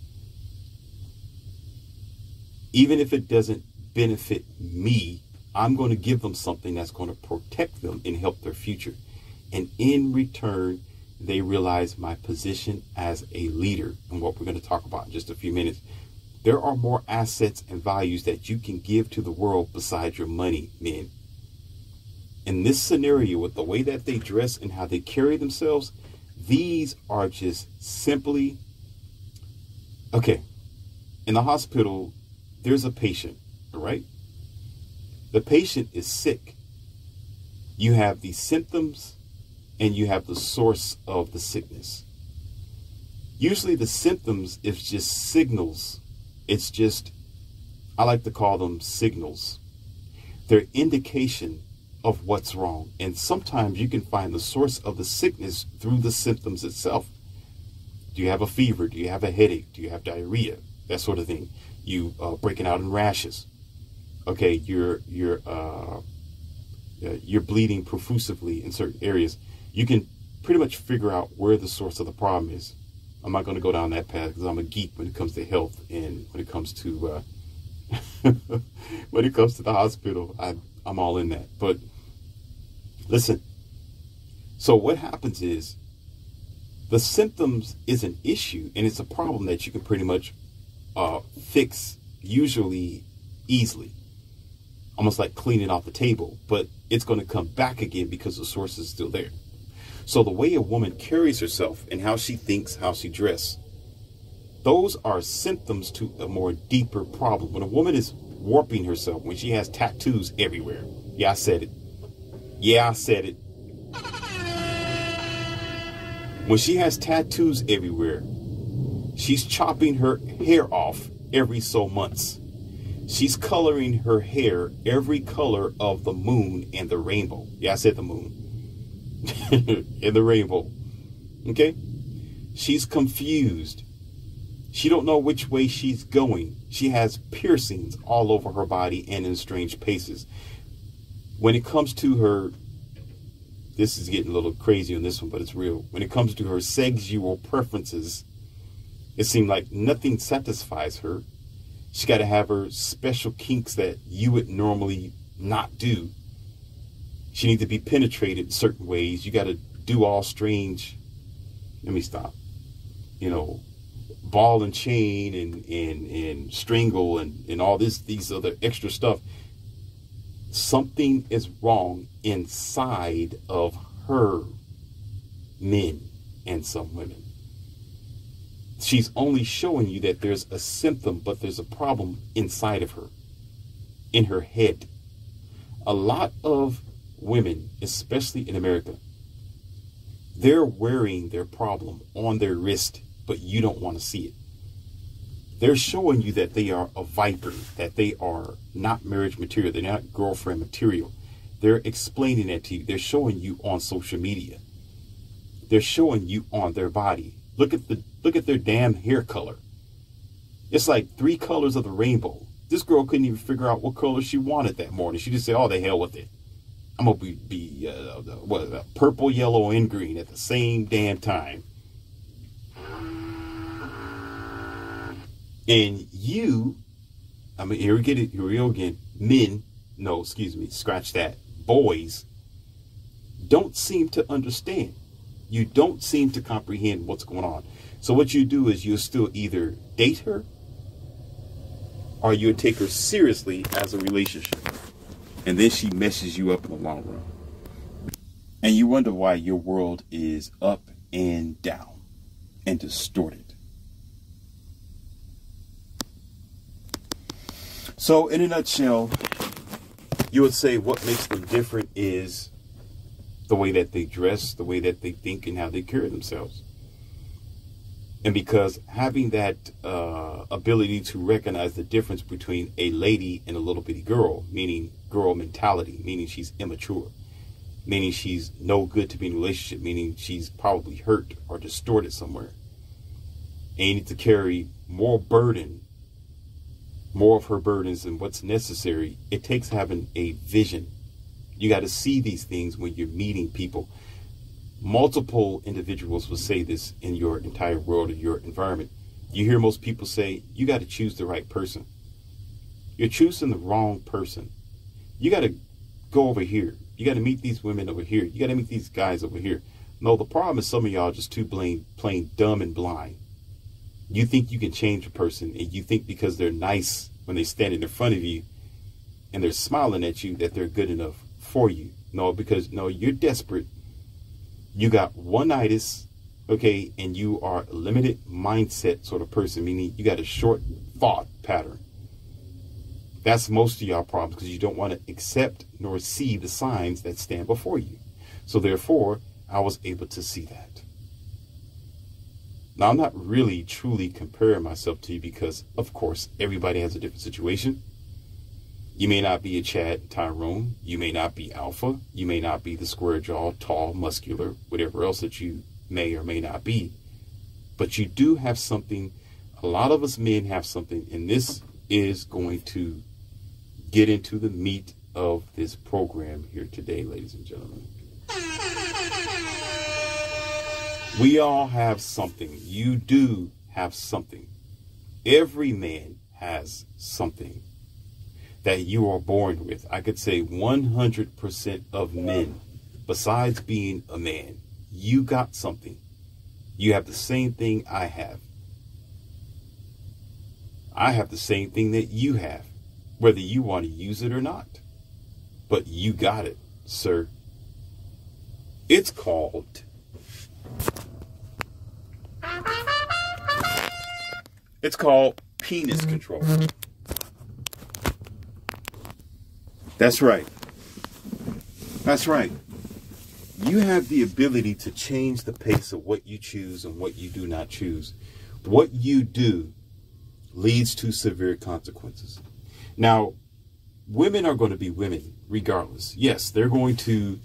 Even if it doesn't benefit me, I'm going to give them something that's going to protect them and help their future. And in return, they realize my position as a leader and what we're going to talk about in just a few minutes. There are more assets and values that you can give to the world besides your money, men. In this scenario, with the way that they dress and how they carry themselves, these are just simply, okay, in the hospital, there's a patient, all right? The patient is sick. You have the symptoms and you have the source of the sickness. Usually the symptoms is just signals. It's just, I like to call them signals. They're indication of what's wrong. And sometimes you can find the source of the sickness through the symptoms itself. Do you have a fever? Do you have a headache? Do you have diarrhea? That sort of thing. You breaking out in rashes. Okay, you're bleeding profusively in certain areas. You can pretty much figure out where the source of the problem is. I'm not going to go down that path because I'm a geek when it comes to health and when it comes to when it comes to the hospital. I'm all in that. But listen. So what happens is the symptoms is an issue and it's a problem that you can pretty much fix usually easily. Almost like cleaning off the table, but it's going to come back again because the source is still there. So the way a woman carries herself and how she thinks, how she dresses, those are symptoms to a more deeper problem. When a woman is warping herself, when she has tattoos everywhere. Yeah, I said it. Yeah, I said it. When she has tattoos everywhere, she's chopping her hair off every so months. She's coloring her hair every color of the moon and the rainbow. Yeah, I said the moon. And the rainbow. Okay? She's confused. She don't know which way she's going. She has piercings all over her body and in strange places. When it comes to her, this is getting a little crazy on this one, but it's real. When it comes to her sexual preferences, it seems like nothing satisfies her. She got to have her special kinks that you would normally not do. She needs to be penetrated certain ways. You got to do all strange, let me stop, ball and chain and strangle and all these other extra stuff. Something is wrong inside of her, men and some women. She's only showing you that there's a symptom, but there's a problem inside of her, in her head. A lot of women, especially in America, they're wearing their problem on their wrist, but you don't want to see it. They're showing you that they are a viper, that they are not marriage material, they're not girlfriend material. They're explaining that to you. They're showing you on social media. They're showing you on their body. Look at their damn hair color. It's like 3 colors of the rainbow. This girl couldn't even figure out what color she wanted that morning. She just said, "Oh, the hell with it. I'm gonna be purple, yellow, and green at the same damn time." And you, here we go again. Men, no, excuse me, scratch that. Boys don't seem to understand. You don't seem to comprehend what's going on. So what you do is you'll still either date her or you'll take her seriously as a relationship. And then she messes you up in the long run. And you wonder why your world is up and down and distorted. So in a nutshell, you would say what makes them different is the way that they dress, the way that they think, and how they carry themselves. And because having that ability to recognize the difference between a lady and a little bitty girl, meaning girl mentality, meaning she's immature, meaning she's no good to be in a relationship, meaning she's probably hurt or distorted somewhere. And you need to carry more burden, more of her burdens than what's necessary. It takes having a vision. You got to see these things when you're meeting people. multiple individuals will say this in your entire world, in your environment. You hear most people say, you got to choose the right person. You're choosing the wrong person. You got to go over here. You got to meet these women over here. You got to meet these guys over here. No, the problem is some of y'all just too plain dumb and blind. You think you can change a person, and you think because they're nice when they stand in front of you and they're smiling at you that they're good enough for you. No, because no, you're desperate. You got one-itis, okay, and you are a limited mindset sort of person, meaning you got a short thought pattern. That's most of y'all problems, because you don't want to accept nor see the signs that stand before you. So therefore, I was able to see that. Now, I'm not really truly comparing myself to you because, of course, everybody has a different situation. You may not be a Chad Tyrone. You may not be alpha. You may not be the square jaw, tall, muscular, whatever else that you may or may not be. But you do have something. A lot of us men have something, and this is going to get into the meat of this program here today, ladies and gentlemen. We all have something. You do have something. Every man has something that you are born with. I could say 100% of men, besides being a man, you got something. You have the same thing I have. I have the same thing that you have, whether you want to use it or not. But you got it, sir. It's called penis control. That's right. That's right. You have the ability to change the pace of what you choose and what you do not choose. What you do leads to severe consequences. Now, women are going to be women regardless. Yes, they're going to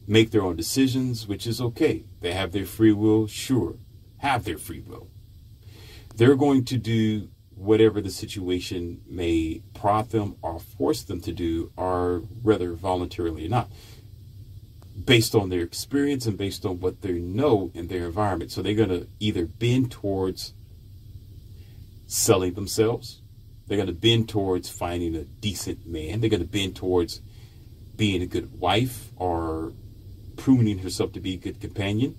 make their own decisions, which is okay. They have their free will, sure, have their free will. They're going to do whatever the situation may prompt them or force them to do, or whether voluntarily or not, based on their experience and based on what they know in their environment. So they're going to either bend towards selling themselves. They're going to bend towards finding a decent man. They're going to bend towards being a good wife or proving herself to be a good companion,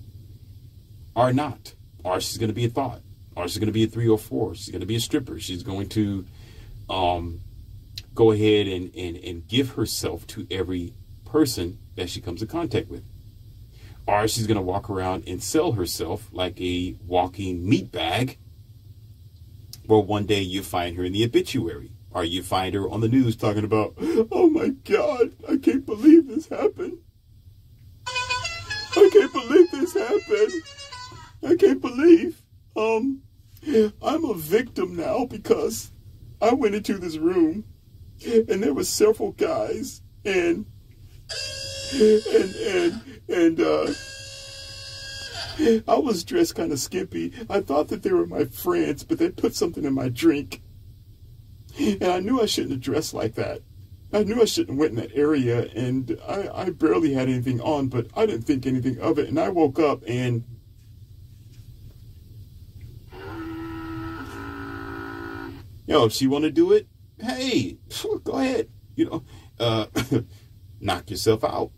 or not. Or she's going to be a thought. Or she's going to be a 304. She's going to be a stripper. She's going to go ahead and give herself to every person that she comes in contact with. Or she's going to walk around and sell herself like a walking meat bag. Well, one day you find her in the obituary. Or you find her on the news talking about, oh my God, I can't believe this happened. I can't believe this happened. I can't believe I'm a victim now because I went into this room and there were several guys and I was dressed kind of skimpy. I thought that they were my friends, but they put something in my drink. And I knew I shouldn't have dressed like that. I knew I shouldn't have went in that area, and I barely had anything on, but I didn't think anything of it. And I woke up and if she want to do it, hey, go ahead. Knock yourself out.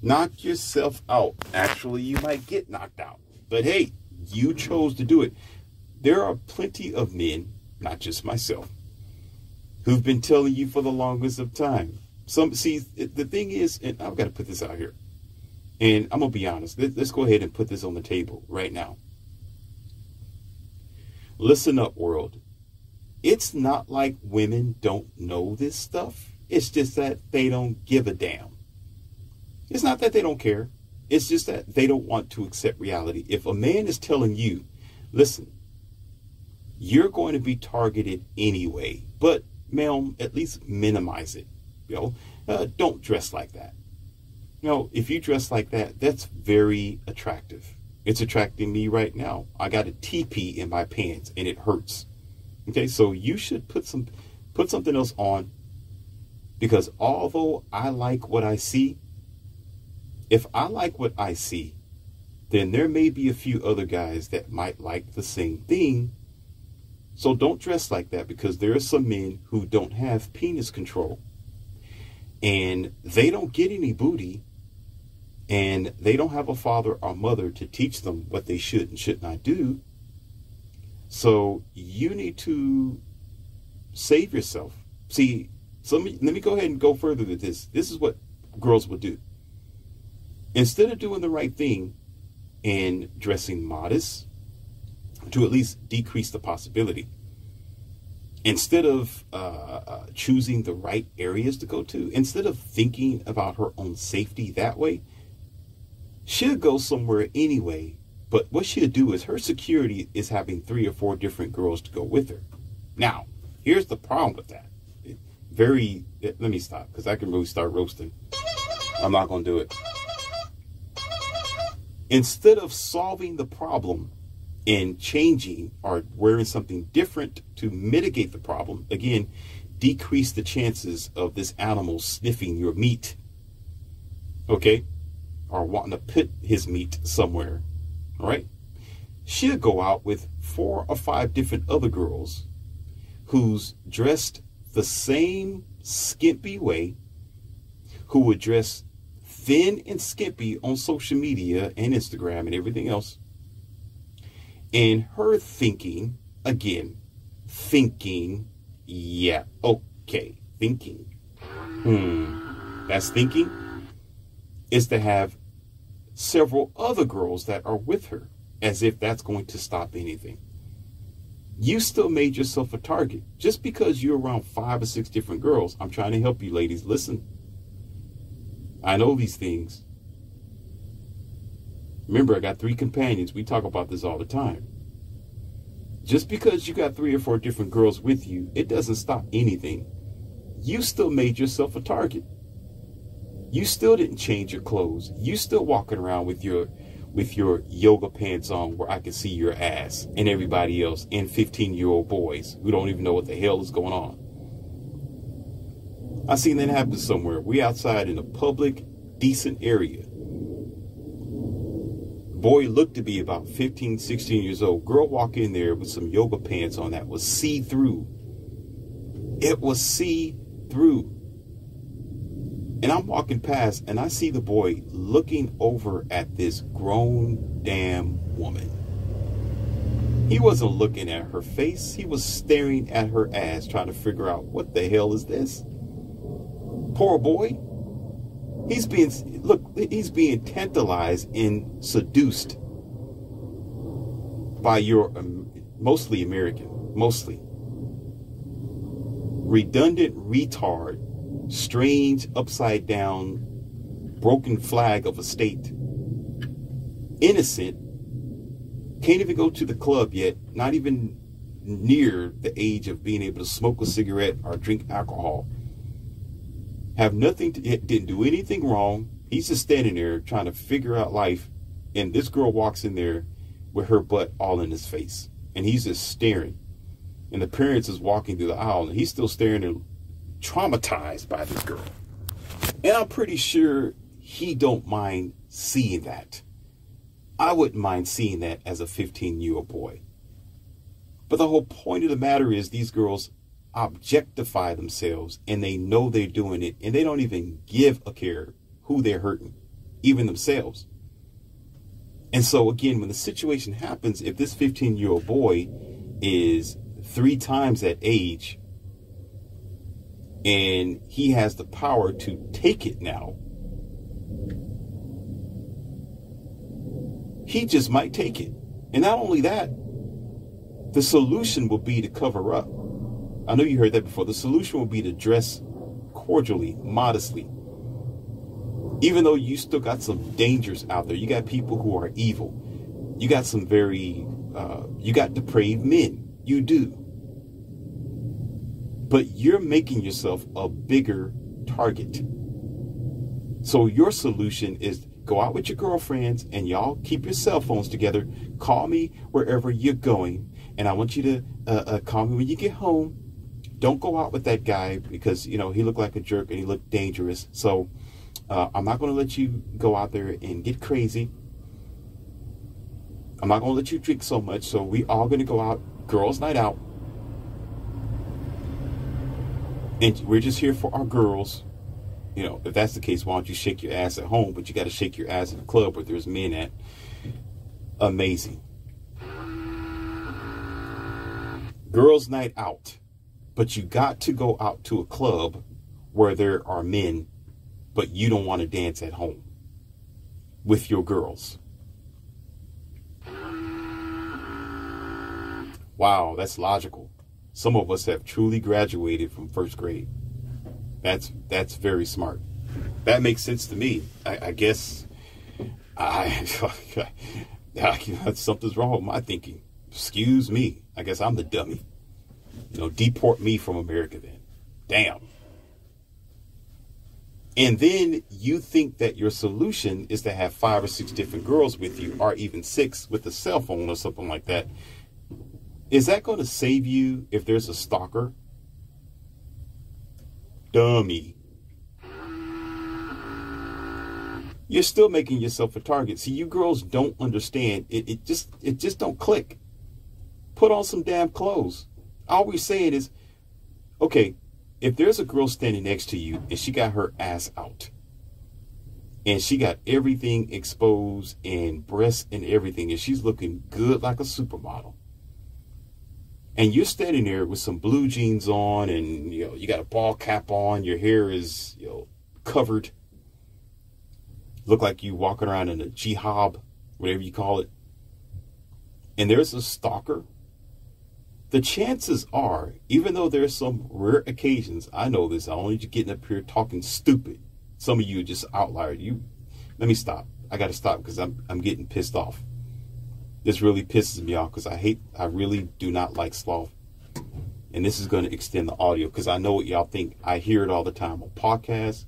Knock yourself out. Actually, you might get knocked out. But hey, you chose to do it. There are plenty of men, not just myself, who've been telling you for the longest of time. The thing is, and I've got to put this out here, and I'm going to be honest. Let's go ahead and put this on the table right now. Listen up, world. It's not like women don't know this stuff. It's just that they don't give a damn. It's not that they don't care. It's just that they don't want to accept reality. If a man is telling you, listen, you're going to be targeted anyway, but ma'am, at least minimize it. Don't dress like that. If you dress like that, that's very attractive. It's attracting me right now. I got a TP in my pants and it hurts. Okay, so you should put something else on, because although I like what I see, if I like what I see, then there may be a few other guys that might like the same thing. So don't dress like that, because there are some men who don't have penis control, and they don't get any booty, and they don't have a father or mother to teach them what they should and should not do. So you need to save yourself. See, so let me go ahead and go further with this. This is what girls will do. Instead of doing the right thing and dressing modest, to at least decrease the possibility, instead of choosing the right areas to go to, instead of thinking about her own safety that way, she'll go somewhere anyway. But what she'll do is, her security is having 3 or 4 different girls to go with her. Now, here's the problem with that. Let me stop, because I can really start roasting. I'm not going to do it. Instead of solving the problem and changing or wearing something different to mitigate the problem, again, decrease the chances of this animal sniffing your meat, okay, or wanting to put his meat somewhere, all right? She'll go out with 4 or 5 different other girls who's dressed the same skimpy way, who would dress thin and skimpy on social media and Instagram and everything else. And her thinking, yeah, okay, thinking. That's thinking, is to have several other girls that are with her, as if that's going to stop anything. You still made yourself a target. Just because you're around 5 or 6 different girls, I'm trying to help you, ladies. Listen, I know these things. Remember, I got 3 companions. We talk about this all the time. Just because you got 3 or 4 different girls with you, it doesn't stop anything. You still made yourself a target. You still didn't change your clothes. You still walking around with your yoga pants on where I can see your ass and everybody else, and 15-year-old boys who don't even know what the hell is going on. I seen that happen somewhere. We outside in a public, decent area. Boy looked to be about 15, 16 years old. Girl walk in there with some yoga pants on that was see-through. It was see-through. And I'm walking past, and I see the boy looking over at this grown damn woman. He wasn't looking at her face. He was staring at her ass, trying to figure out, what the hell is this? Poor boy. He's being tantalized and seduced by your mostly redundant retard, strange, upside down, broken flag of a state, innocent, can't even go to the club yet, not even near the age of being able to smoke a cigarette or drink alcohol, have nothing to, didn't do anything wrong. He's just standing there trying to figure out life, and this girl walks in there with her butt all in his face, and he's just staring, and the parents is walking through the aisle, and he's still staring and traumatized by this girl. And I'm pretty sure he don't mind seeing that. I wouldn't mind seeing that as a 15-year-old boy. But the whole point of the matter is, these girls objectify themselves, and they know they're doing it, and they don't even give a care who they're hurting, even themselves. And so again, when the situation happens, if this 15-year-old boy is 3 times that age, and he has the power to take it now, he just might take it. And not only that, the solution will be to cover up. I know you heard that before. The solution will be to dress cordially, modestly. Even though you still got some dangers out there. You got people who are evil. You got some you got depraved men. You do. But you're making yourself a bigger target. So your solution is go out with your girlfriends, and y'all keep your cell phones together. Call me wherever you're going. And I want you to call me when you get home. Don't go out with that guy because, you know, he looked like a jerk and he looked dangerous. So I'm not going to let you go out there and get crazy. I'm not going to let you drink so much. So we all going to go out, girls' night out. And we're just here for our girls. You know, if that's the case, why don't you shake your ass at home? But you got to shake your ass in the club where there's men at. Amazing. Girls' night out. But you got to go out to a club where there are men, but you don't want to dance at home with your girls. Wow, that's logical. Some of us have truly graduated from first grade. That's very smart. That makes sense to me. I guess something's wrong with my thinking. Excuse me. I guess I'm the dummy. Deport me from America then. Damn. And then you think that your solution is to have 5 or 6 different girls with you, or even 6 with a cell phone or something like that. Is that going to save you if there's a stalker? Dummy. You're still making yourself a target. See, you girls don't understand. It just don't click. Put on some damn clothes. All we're saying is, okay, if there's a girl standing next to you and she got her ass out and she got everything exposed and breasts and everything, and she's looking good like a supermodel, and you're standing there with some blue jeans on, and you got a ball cap on, your hair is covered, look like you walking around in a jihad, whatever you call it, and there's a stalker, the chances are, even though there's some rare occasions, I know this, I don't need you getting up here talking stupid. Some of you are just outliers. Let me stop. I got to stop because I'm getting pissed off. This really pisses me off because I really do not like sloth. And this is going to extend the audio because I know what y'all think. I hear it all the time on podcasts.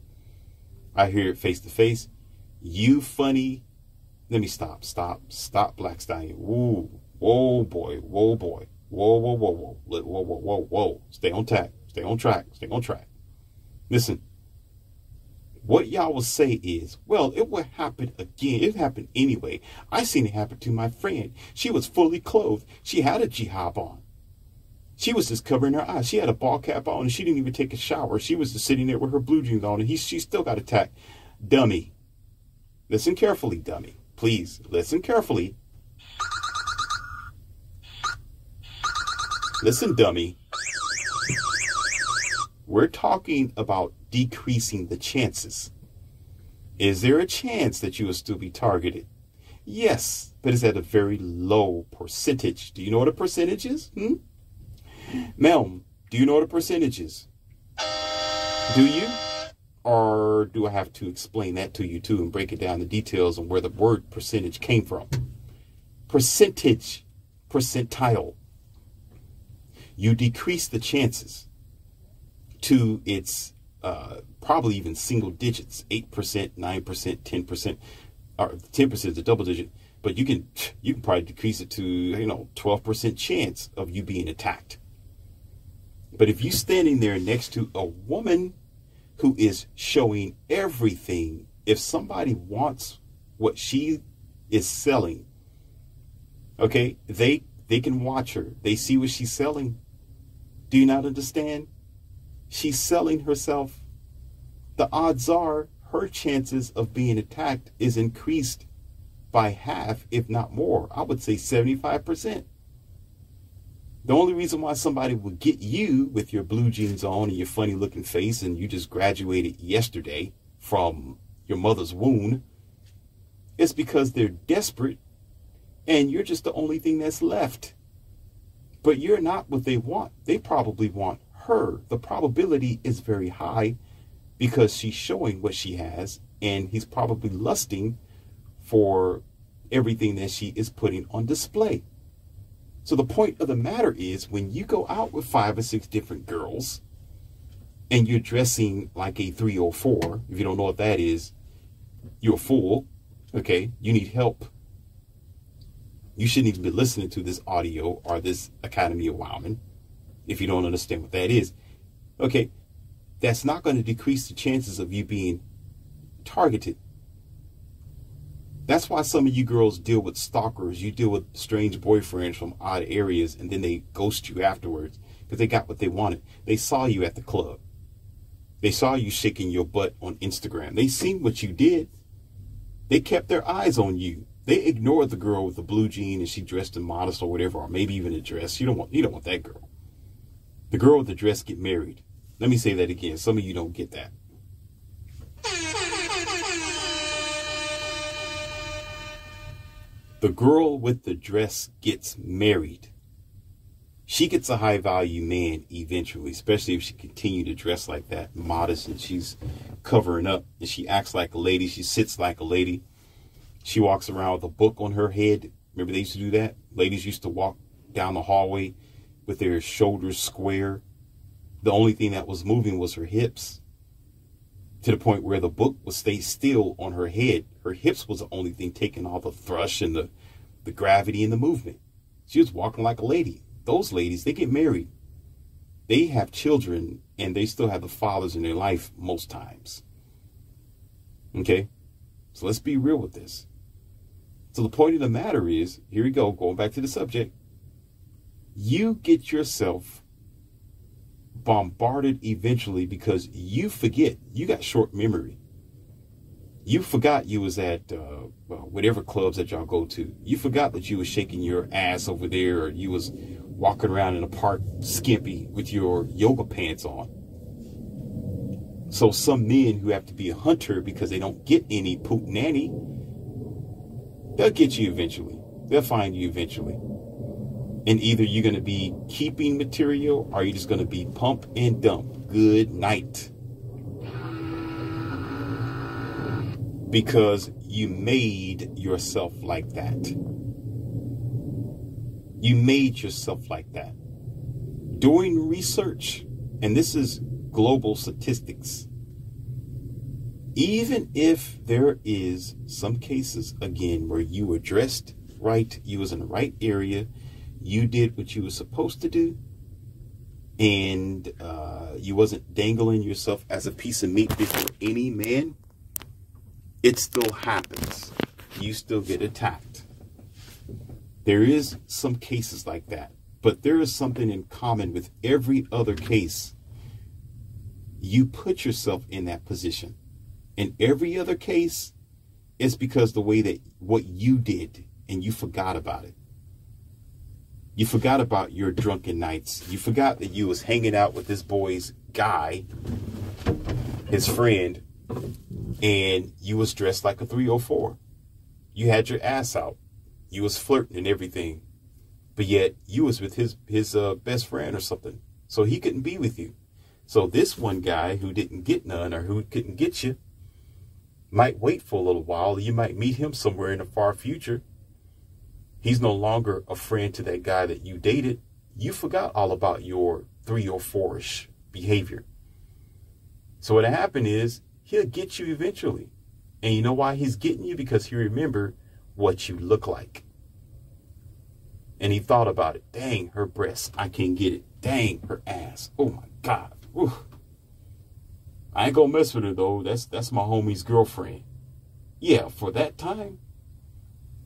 I hear it face to face. You funny. Let me stop, Black Stallion. Whoa, whoa, boy, whoa, boy. Whoa, whoa, whoa, whoa, whoa, whoa, whoa, whoa. Stay on track. Stay on track. Stay on track. Listen, what y'all will say is, well, it will happen again. It happened anyway. I seen it happen to my friend. She was fully clothed. She had a jihad on. She was just covering her eyes. She had a ball cap on and she didn't even take a shower. She was just sitting there with her blue jeans on and she still got attacked. Dummy. Listen carefully, dummy. Please, listen carefully. Listen, dummy. We're talking about decreasing the chances. Is there a chance that you will still be targeted? Yes, but it's at a very low percentage. Do you know what a percentage is? Mel, do you know what a percentage is? Do you? Or do I have to explain that to you too and break it down the details on where the word percentage came from? Percentage, percentile. You decrease the chances to its probably even single digits, 8%, 9%, 10%, or 10% is a double digit, but you can probably decrease it to 12% chance of you being attacked. But if you're standing there next to a woman who is showing everything, if somebody wants what she is selling, okay, they can watch her. They see what she's selling. Do you not understand? She's selling herself. The odds are her chances of being attacked is increased by half, if not more. I would say 75%. The only reason why somebody would get you with your blue jeans on and your funny looking face and you just graduated yesterday from your mother's womb is because they're desperate and you're just the only thing that's left. But you're not what they want. They probably want her. The probability is very high because she's showing what she has and he's probably lusting for everything that she is putting on display. So the point of the matter is when you go out with 5 or 6 different girls and you're dressing like a 304, if you don't know what that is, you're a fool. Okay, you need help. You shouldn't even be listening to this audio or this Academy of Wildman if you don't understand what that is. Okay, that's not going to decrease the chances of you being targeted. That's why some of you girls deal with stalkers. You deal with strange boyfriends from odd areas, and then they ghost you afterwards because they got what they wanted. They saw you at the club. They saw you shaking your butt on Instagram. They seen what you did. They kept their eyes on you. They ignored the girl with the blue jean and she dressed in modest or whatever, or maybe even a dress. You don't want that girl. The girl with the dress get married. Let me say that again. Some of you don't get that. The girl with the dress gets married. She gets a high value man eventually, especially if she continue to dress like that, modest, and she's covering up and she acts like a lady. She sits like a lady. She walks around with a book on her head. Remember they used to do that? Ladies used to walk down the hallway with their shoulders square. The only thing that was moving was her hips, to the point where the book would stay still on her head. Her hips was the only thing taking all the thrush and the gravity and the movement. She was walking like a lady. Those ladies, they get married. They have children and they still have the fathers in their life most times. Okay? So let's be real with this. So the point of the matter is, here we go, going back to the subject. You get yourself bombarded eventually because you forget. You got short memory. You forgot you was at whatever clubs that y'all go to. You forgot that you was shaking your ass over there, or you was walking around in the park skimpy with your yoga pants on. So some men who have to be a hunter because they don't get any poop nanny, they'll get you eventually. They'll find you eventually. And either you're going to be keeping material or you're just going to be pump and dump. Good night. Because you made yourself like that. You made yourself like that. Doing research, and this is global statistics, even if there is some cases, again, where you were dressed right, you was in the right area, you did what you were supposed to do, and you wasn't dangling yourself as a piece of meat before any man, it still happens. You still get attacked. There is some cases like that, but there is something in common with every other case. You put yourself in that position. In every other case, it's because the way that what you did and you forgot about it. You forgot about your drunken nights. You forgot that you was hanging out with this boy's guy, his friend, and you was dressed like a 304. You had your ass out. You was flirting and everything, but yet you was with his best friend or something. So he couldn't be with you. So this one guy who didn't get none, or who couldn't get you, might wait for a little while. You might meet him somewhere in the far future. He's no longer a friend to that guy that you dated. You forgot all about your 304-ish behavior. So what happened is he'll get you eventually. And you know why he's getting you? Because he remembered what you look like. And he thought about it. Dang, her breasts, I can't get it. Dang, her ass. Oh my God. Ooh. I ain't gonna mess with her though. That's my homie's girlfriend. Yeah, for that time.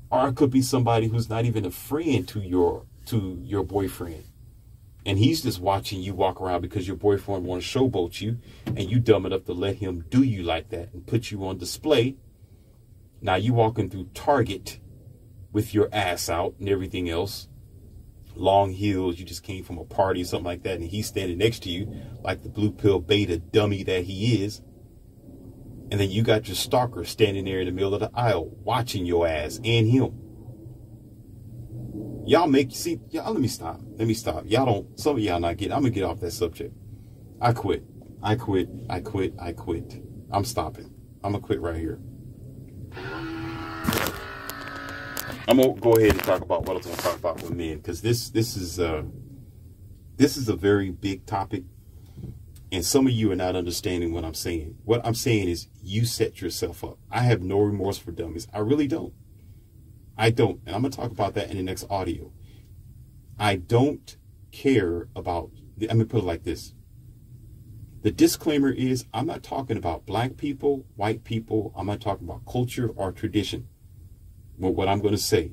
Or it could be somebody who's not even a friend to your boyfriend. And he's just watching you walk around because your boyfriend want to showboat you, and you dumb enough to let him do you like that and put you on display. Now you walking through Target with your ass out and everything else. Long heels, you just came from a party or something like that, and he's standing next to you like the blue pill beta dummy that he is. And then you got your stalker standing there in the middle of the aisle watching your ass and him. Y'all let me stop. Y'all don't, some of y'all not getting, I'm going to get off that subject. I quit. I'm stopping. I'm going to quit right here. I'm going to go ahead and talk about what I was going to talk about with men, because this is a very big topic, and some of you are not understanding what I'm saying. What I'm saying is you set yourself up. I have no remorse for dummies. I really don't. I don't. And I'm going to talk about that in the next audio. I don't care about, I'm going to put it like this. The disclaimer is I'm not talking about black people, white people. I'm not talking about culture or tradition. But what I'm going to say.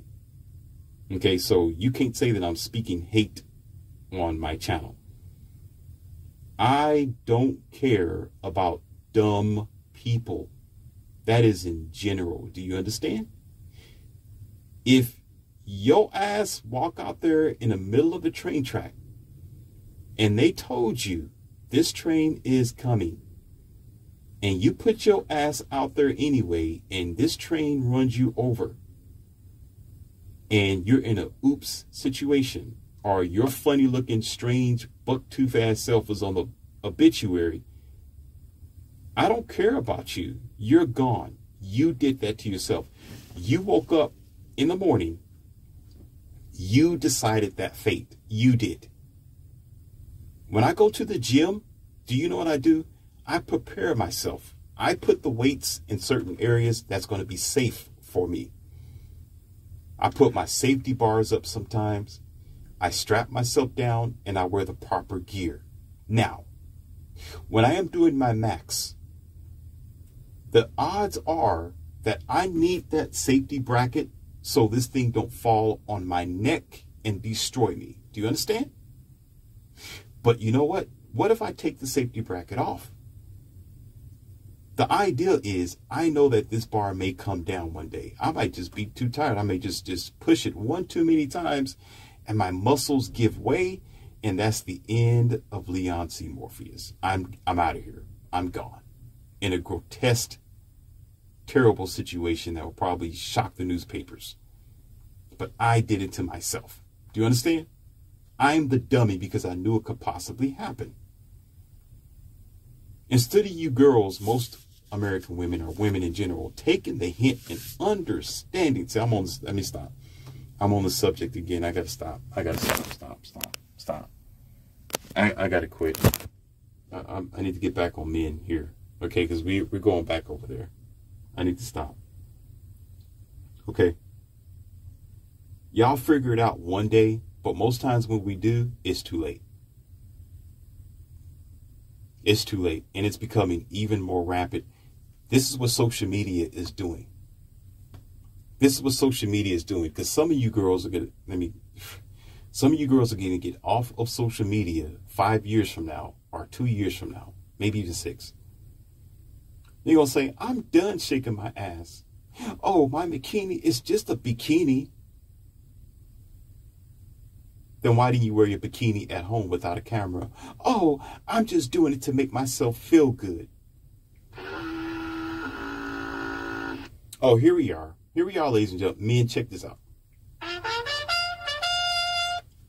Okay, so you can't say that I'm speaking hate on my channel. I don't care about dumb people. That is in general. Do you understand? If your ass walk out there in the middle of a train track and they told you this train is coming and you put your ass out there anyway and this train runs you over and you're in a oops situation, or your funny looking strange buck too fast self is on the obituary, I don't care about you. You're gone. You did that to yourself. You woke up in the morning. You decided that fate. You did. When I go to the gym, do you know what I do? I prepare myself. I put the weights in certain areas that's going to be safe for me. I put my safety bars up sometimes. I strap myself down and I wear the proper gear. Now, when I am doing my max, the odds are that I need that safety bracket so this thing don't fall on my neck and destroy me. Do you understand? But you know what? What if I take the safety bracket off? The idea is I know that this bar may come down one day. I might just be too tired. I may just push it one too many times and my muscles give way. And that's the end of Leon C. Morpheus. I'm out of here. I'm gone. In a grotesque, terrible situation that will probably shock the newspapers. But I did it to myself. Do you understand? I'm the dummy because I knew it could possibly happen. Instead of you girls, most American women or women in general, taking the hint and understanding. See, let me stop. I'm on the subject again. I got to stop. I got to stop. I got to quit. I need to get back on men here. Okay, because we're going back over there. I need to stop. Okay. Y'all figure it out one day, but most times when we do, it's too late. It's too late, and it's becoming even more rampant. This is what social media is doing. This is what social media is doing, because some of you girls are going to get off of social media 5 years from now, or 2 years from now, maybe even 6. They're going to say, I'm done shaking my ass. Oh, my bikini is just a bikini. Then why do you wear your bikini at home without a camera? Oh, I'm just doing it to make myself feel good. Oh, here we are. Here we are, ladies and gentlemen. Men, check this out.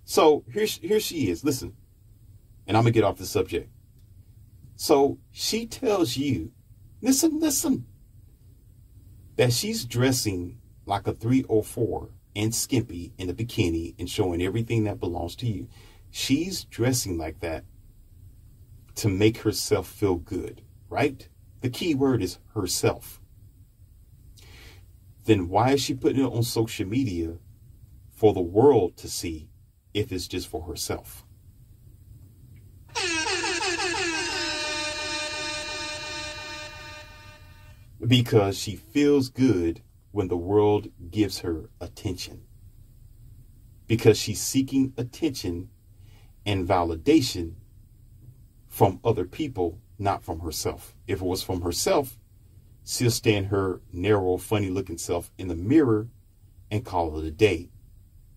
So here she is. Listen, and I'm going to get off the subject. So she tells you, listen, that she's dressing like a 304 and skimpy in a bikini and showing everything that belongs to you. She's dressing like that to make herself feel good, right? The key word is herself. Then why is she putting it on social media for the world to see if it's just for herself? Because she feels good when the world gives her attention. Because she's seeking attention and validation from other people, not from herself. If it was from herself, she'll stand her narrow, funny-looking self in the mirror and call it a day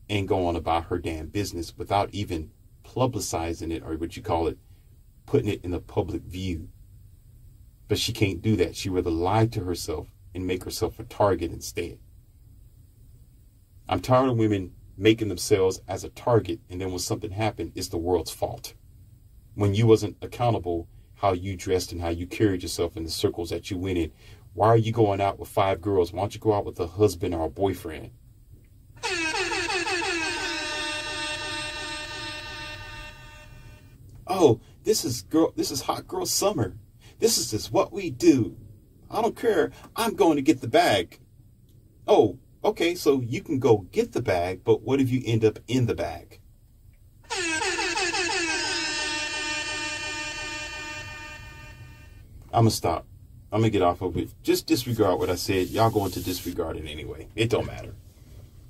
and go on about her damn business without even publicizing it, or what you call it, putting it in the public view. But she can't do that. She rather lie to herself and make herself a target instead. I'm tired of women making themselves as a target, and then when something happened, it's the world's fault. When you wasn't accountable how you dressed and how you carried yourself in the circles that you went in. Why are you going out with 5 girls? Why don't you go out with a husband or a boyfriend? Oh, this is hot girl summer. This is just what we do. I don't care. I'm going to get the bag. Oh, okay, so you can go get the bag, but what if you end up in the bag? I'm going to stop. I'm going to get off of it. Just disregard what I said. Y'all going to disregard it anyway. It don't matter.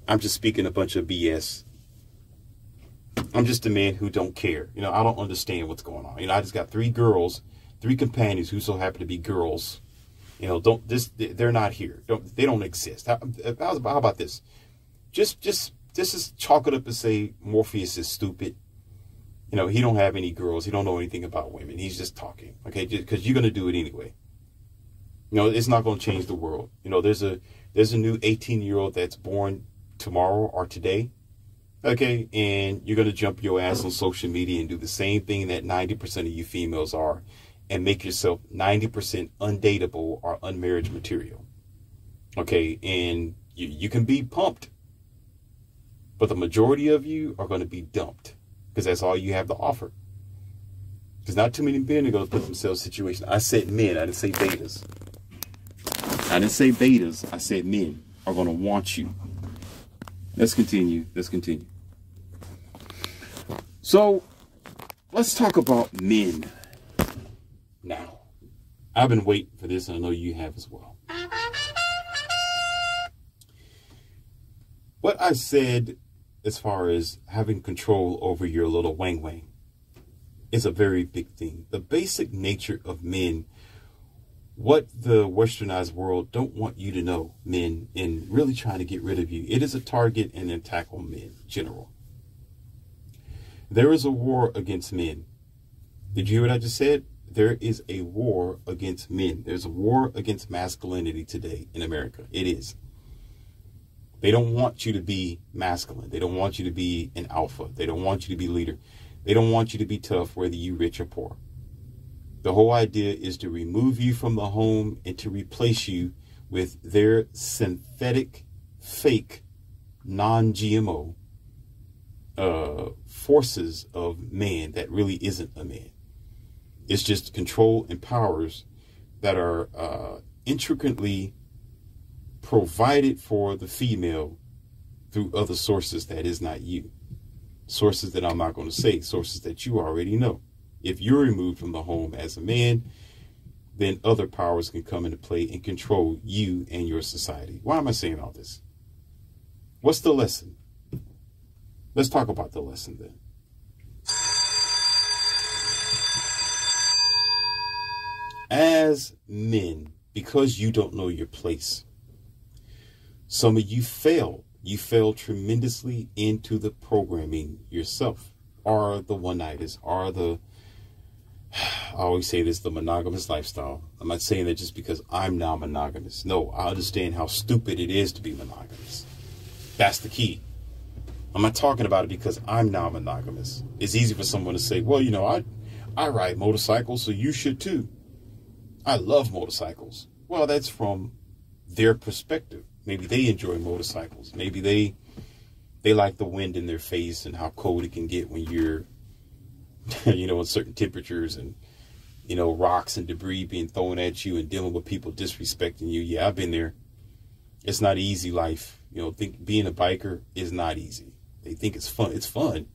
I'm just speaking a bunch of BS. I'm just a man who don't care. You know, I don't understand what's going on. You know, I just got 3 girls, 3 companions who so happen to be girls. You know, they're not here. They don't exist. How about this? Just chalk it up and say Morpheus is stupid. You know, he don't have any girls. He don't know anything about women. He's just talking. Okay, because you're going to do it anyway. You know, it's not going to change the world. You know, there's a new 18-year-old that's born tomorrow or today. Okay, and you're going to jump your ass on social media and do the same thing that 90% of you females are, and make yourself 90% undateable or unmarriage material. Okay, and you can be pumped, but the majority of you are going to be dumped because that's all you have to offer. Because not too many men are going to put themselves in situations. I said men, I didn't say betas. I didn't say betas, I said men are going to want you. Let's continue. So let's talk about men. Now, I've been waiting for this, and I know you have as well. What I said as far as having control over your little wang wang is a very big thing. The basic nature of men, what the westernized world don't want you to know, men, in really trying to get rid of you. It is a target and an attack on men, general. There is a war against men. Did you hear what I just said? There is a war against men. There's a war against masculinity today in America. It is. They don't want you to be masculine. They don't want you to be an alpha. They don't want you to be leader. They don't want you to be tough, whether you rich or poor. The whole idea is to remove you from the home and to replace you with their synthetic, fake, non-GMO forces of man that really isn't a man. It's just control and powers that are intricately provided for the female through other sources that is not you. Sources that I'm not going to say, sources that you already know. If you're removed from the home as a man, then other powers can come into play and control you and your society. Why am I saying all this? What's the lesson? Let's talk about the lesson then. As men, because you don't know your place, some of you fail. You fail tremendously into the programming yourself, or the one-nighters, or the, I always say this, the monogamous lifestyle. I'm not saying that just because I'm now monogamous. No, I understand how stupid it is to be monogamous. That's the key. I'm not talking about it because I'm now monogamous. It's easy for someone to say, well, you know, I ride motorcycles, so you should too. I love motorcycles. Well, that's from their perspective. Maybe they enjoy motorcycles. Maybe they like the wind in their face and how cold it can get when you're, you know, in certain temperatures, and, you know, rocks and debris being thrown at you and dealing with people disrespecting you. Yeah, I've been there. It's not easy life. You know, being a biker is not easy. They think it's fun. It's fun.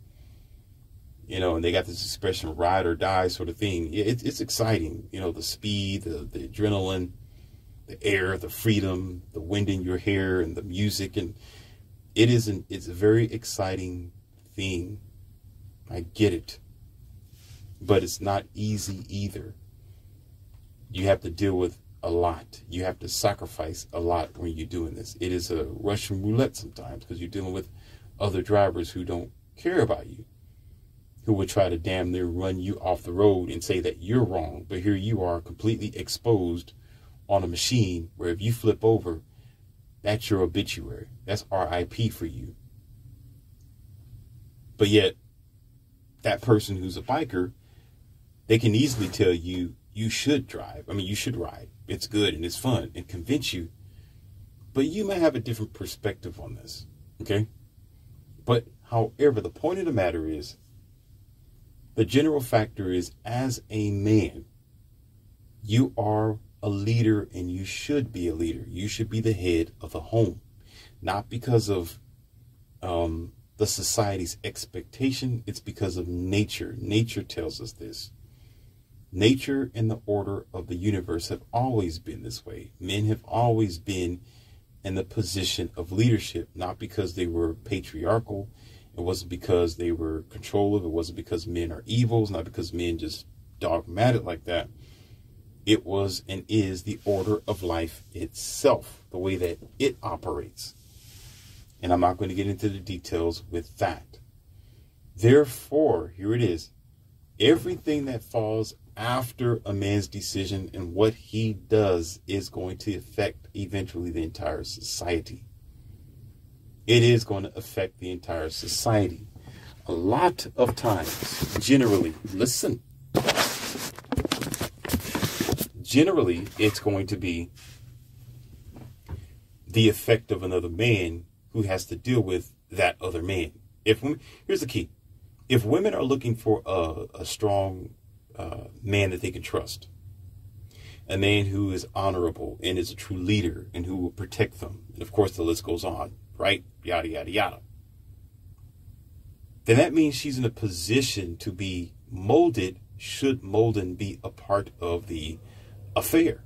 You know, and they got this expression, ride or die sort of thing. It's exciting. You know, the speed, the adrenaline, the air, the freedom, the wind in your hair, and the music. And it's a very exciting thing. I get it. But it's not easy either. You have to deal with a lot. You have to sacrifice a lot when you're doing this. It is a Russian roulette sometimes, because you're dealing with other drivers who don't care about you, who would try to damn near run you off the road and say that you're wrong. But here you are, completely exposed on a machine where if you flip over, that's your obituary. That's RIP for you. But yet, that person who's a biker, they can easily tell you, you should drive. I mean, you should ride. It's good and it's fun, and convince you. But you may have a different perspective on this. Okay? But however, the point of the matter is, the general factor is, as a man, you are a leader, and you should be a leader. You should be the head of the home, not because of the society's expectation. It's because of nature. Nature tells us this. Nature and the order of the universe have always been this way. Men have always been in the position of leadership, not because they were patriarchal. It wasn't because they were controlling. It wasn't because men are evil. It's not because men just dogmatic like that. It was and is the order of life itself, the way that it operates. And I'm not going to get into the details with that. Therefore, here it is. Everything that falls after a man's decision and what he does is going to affect eventually the entire society. It is going to affect the entire society. A lot of times, generally, listen. Generally, it's going to be the effect of another man who has to deal with that other man. Here's the key. If women are looking for a strong man that they can trust, a man who is honorable and is a true leader and who will protect them, and of course the list goes on, right? Yada, yada, yada. Then that means she's in a position to be molded should molding be a part of the affair.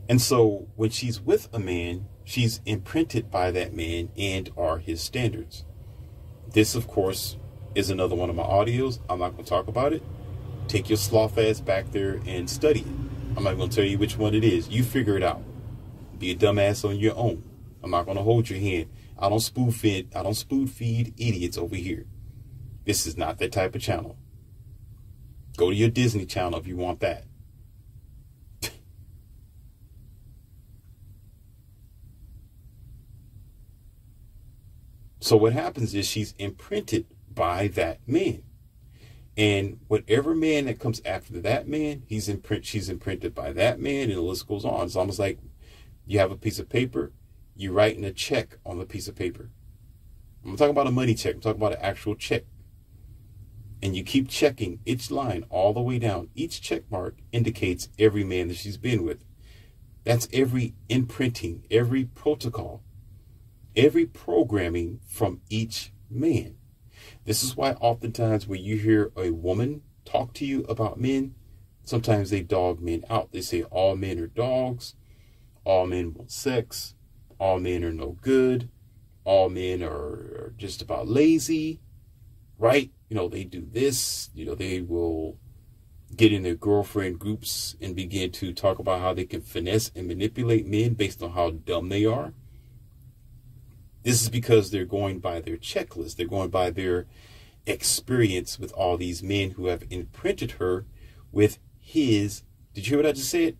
And so when she's with a man, she's imprinted by that man and are his standards. This, of course, is another one of my audios. I'm not going to talk about it. Take your sloth ass back there and study it. I'm not going to tell you which one it is. You figure it out. Be a dumbass on your own. I'm not going to hold your hand. I don't spoon feed idiots over here. This is not that type of channel. Go to your Disney Channel if you want that. So what happens is she's imprinted by that man. And whatever man that comes after that man, she's imprinted by that man, and the list goes on. It's almost like you have a piece of paper, you're writing a check on the piece of paper. I'm talking about a money check. I'm talking about an actual check. And you keep checking each line all the way down. Each check mark indicates every man that she's been with. That's every imprinting, every protocol, every programming from each man. This is why oftentimes when you hear a woman talk to you about men, sometimes they dog men out. They say all men are dogs, all men want sex, all men are no good, all men are just about lazy, right? You know, they do this, you know, they will get in their girlfriend groups and begin to talk about how they can finesse and manipulate men based on how dumb they are. This is because they're going by their checklist. They're going by their experience with all these men who have imprinted her with his. Did you hear what I just said?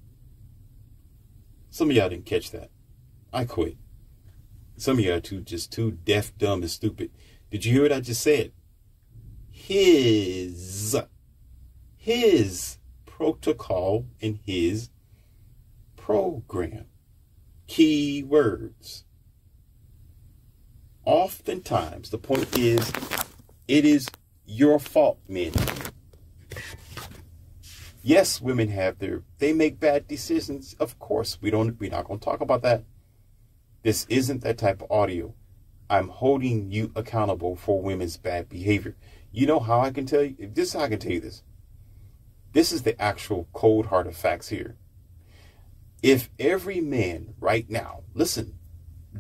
Some of y'all didn't catch that. I quit. Some of y'all are just too deaf, dumb, and stupid. Did you hear what I just said? His protocol and his program. Key words. Oftentimes, the point is, it is your fault, men. Yes, women they make bad decisions. Of course, we're not going to talk about that. This isn't that type of audio. I'm holding you accountable for women's bad behavior. You know how I can tell you? This is how I can tell you this. This is the actual cold heart of facts here. If every man right now, listen,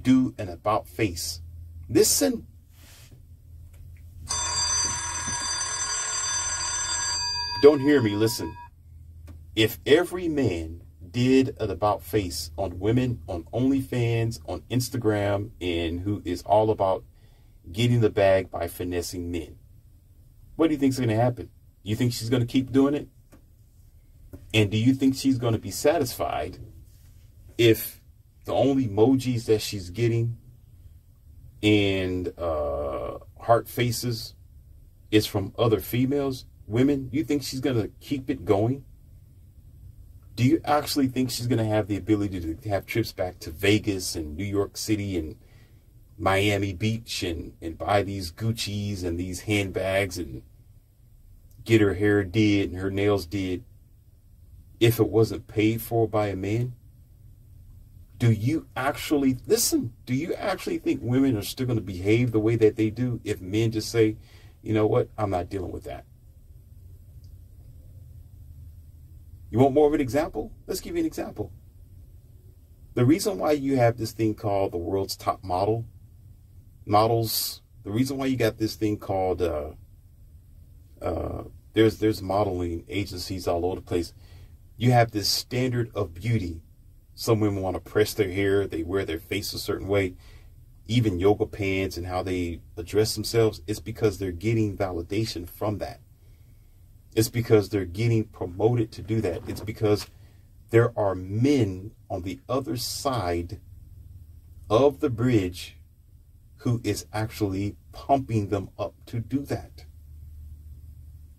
do an about face. Listen. Don't hear me, listen. If every man did an about face on women, on OnlyFans, on Instagram, and who is all about getting the bag by finessing men, what do you think is going to happen? You think she's going to keep doing it? And do you think she's going to be satisfied if the only emojis that she's getting and heart faces is from other females, women? You think she's going to keep it going? Do you actually think she's going to have the ability to have trips back to Vegas and New York City and Miami Beach and buy these Gucci's and these handbags and get her hair did and her nails did if it wasn't paid for by a man? Do you actually, listen, do you actually think women are still going to behave the way that they do if men just say, you know what, I'm not dealing with that? You want more of an example? Let's give you an example. The reason why you have this thing called the world's top models, the reason why you got this thing called, there's modeling agencies all over the place. You have this standard of beauty. Some women want to press their hair. They wear their face a certain way. Even yoga pants and how they address themselves. It's because they're getting validation from that. It's because they're getting promoted to do that. It's because there are men on the other side of the bridge who is actually pumping them up to do that.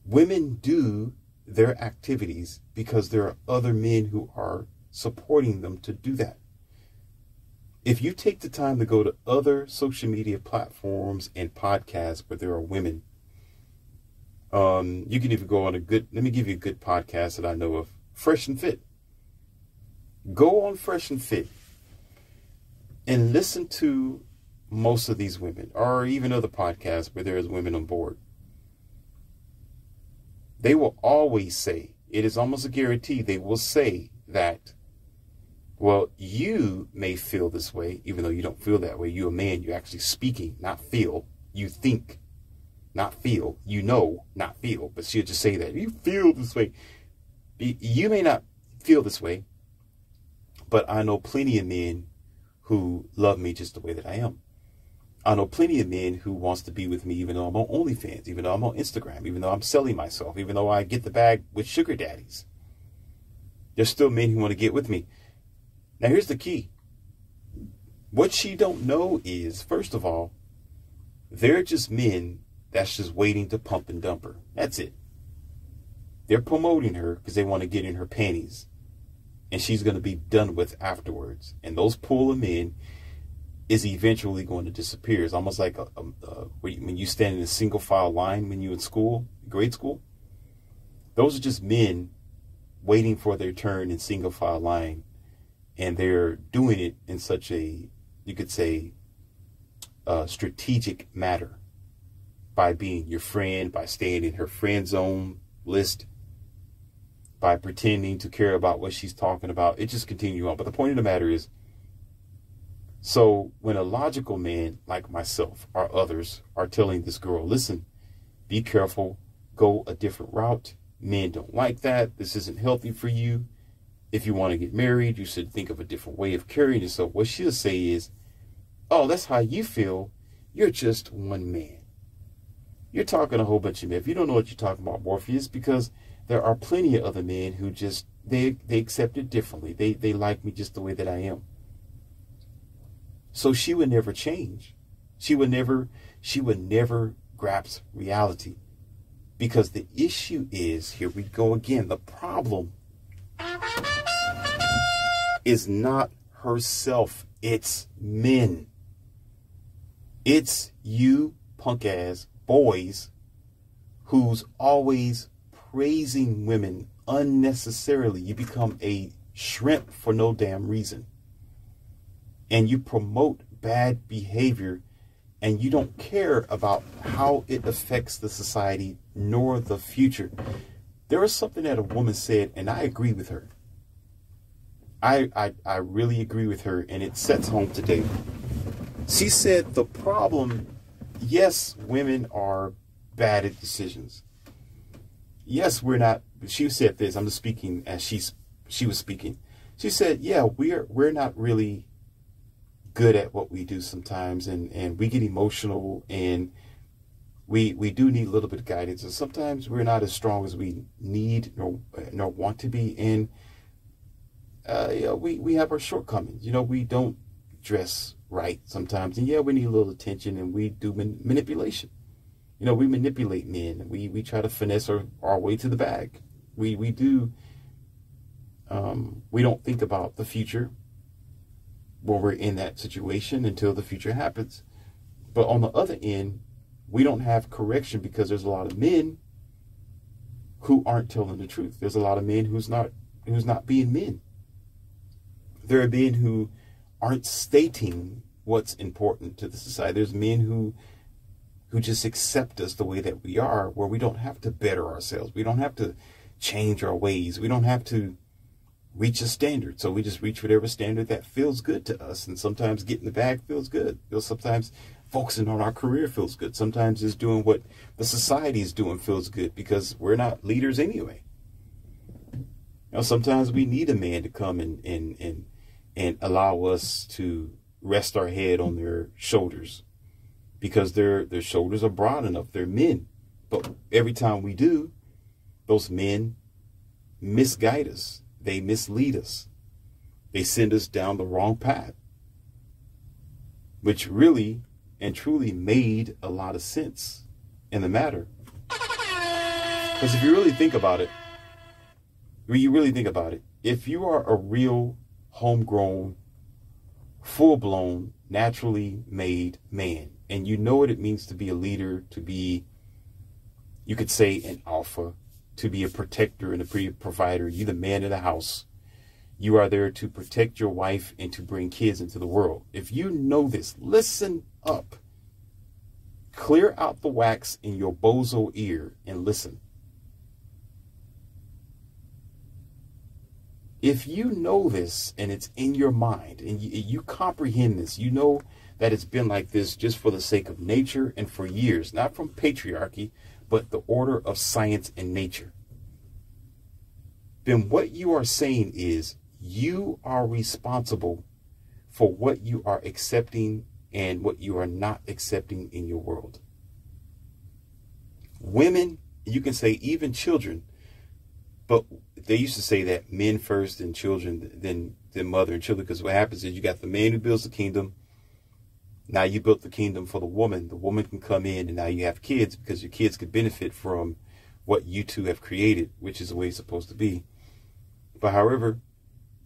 Women do their activities because there are other men who are supporting them to do that. If you take the time to go to other social media platforms and podcasts where there are women, you can even go on let me give you a good podcast that I know of, Fresh and Fit. Go on Fresh and Fit and listen to most of these women, or even other podcasts where there is women on board. They will always say, it is almost a guarantee, they will say that, well, you may feel this way, even though you don't feel that way. You're a man, you're actually speaking, not feel. You think, not feel. You know, not feel. But she'll just say that. You feel this way. You may not feel this way, but I know plenty of men who love me just the way that I am. I know plenty of men who wants to be with me even though I'm on OnlyFans, even though I'm on Instagram, even though I'm selling myself, even though I get the bag with sugar daddies. There's still men who want to get with me. Now, here's the key. What she don't know is, first of all, they're just men that's just waiting to pump and dump her. That's it. They're promoting her because they want to get in her panties. And she's going to be done with afterwards. And those pool of men is eventually going to disappear. It's almost like when you stand in a single file line when you're in school, grade school. Those are just men waiting for their turn in single file line. And they're doing it in such a, you could say, strategic manner. By being your friend, by staying in her friend zone list, by pretending to care about what she's talking about. It just continues on. But the point of the matter is, so when a logical man like myself or others are telling this girl, listen, be careful, go a different route. Men don't like that. This isn't healthy for you. If you want to get married, you should think of a different way of carrying yourself. What she'll say is, oh, that's how you feel. You're just one man. You're talking a whole bunch of men. If you don't know what you're talking about, Morpheus, because there are plenty of other men who just, they accept it differently. They like me just the way that I am. So she would never change. She would never grasp reality. Because the issue is, here we go again, the problem is not herself, it's men. It's you punk ass boys who's always praising women unnecessarily. You become a shrimp for no damn reason. And you promote bad behavior and you don't care about how it affects the society nor the future. There was something that a woman said, and I agree with her. I really agree with her, and it sets home today. She said the problem, yes, women are bad at decisions. Yes, we're not. She said this. I'm just speaking as she was speaking. She said, yeah, we're not really good at what we do sometimes, and we get emotional, and we do need a little bit of guidance, and sometimes we're not as strong as we need nor want to be, and we have our shortcomings. We don't dress right sometimes, and we need a little attention, and we do manipulation. We manipulate men. We try to finesse our way to the bag. We do. We don't think about the future when we're in that situation until the future happens. But on the other end, we don't have correction because there's a lot of men who aren't telling the truth. There's a lot of men who's not being men. There are men who aren't stating what's important to the society. There's men who just accept us the way that we are, where we don't have to better ourselves. We don't have to change our ways. We don't have to reach a standard. So we just reach whatever standard that feels good to us. And sometimes getting the bag feels good. Sometimes focusing on our career feels good. Sometimes just doing what the society is doing feels good because we're not leaders anyway. Sometimes we need a man to come and allow us to rest our head on their shoulders because their shoulders are broad enough. They're men. But every time we do, those men misguide us. They mislead us. They send us down the wrong path, which really and truly made a lot of sense in the matter. Because if you really think about it, if you are a real homegrown, full-blown, naturally made man, and you know what it means to be a leader, to be, you could say, an alpha, to be a protector and a provider, you're the man of the house. You are there to protect your wife and to bring kids into the world. If you know this, listen up. Clear out the wax in your bozo ear and listen. If you know this and it's in your mind and you comprehend this, you know that it's been like this just for the sake of nature and for years, not from patriarchy, but the order of science and nature, then what you are saying is you are responsible for what you are accepting and what you are not accepting in your world. Women, you can say even children, but they used to say that men first and children, then mother and children, because what happens is you got the man who builds the kingdom. Now you built the kingdom for the woman. The woman can come in and now you have kids because your kids could benefit from what you two have created, which is the way it's supposed to be. But however,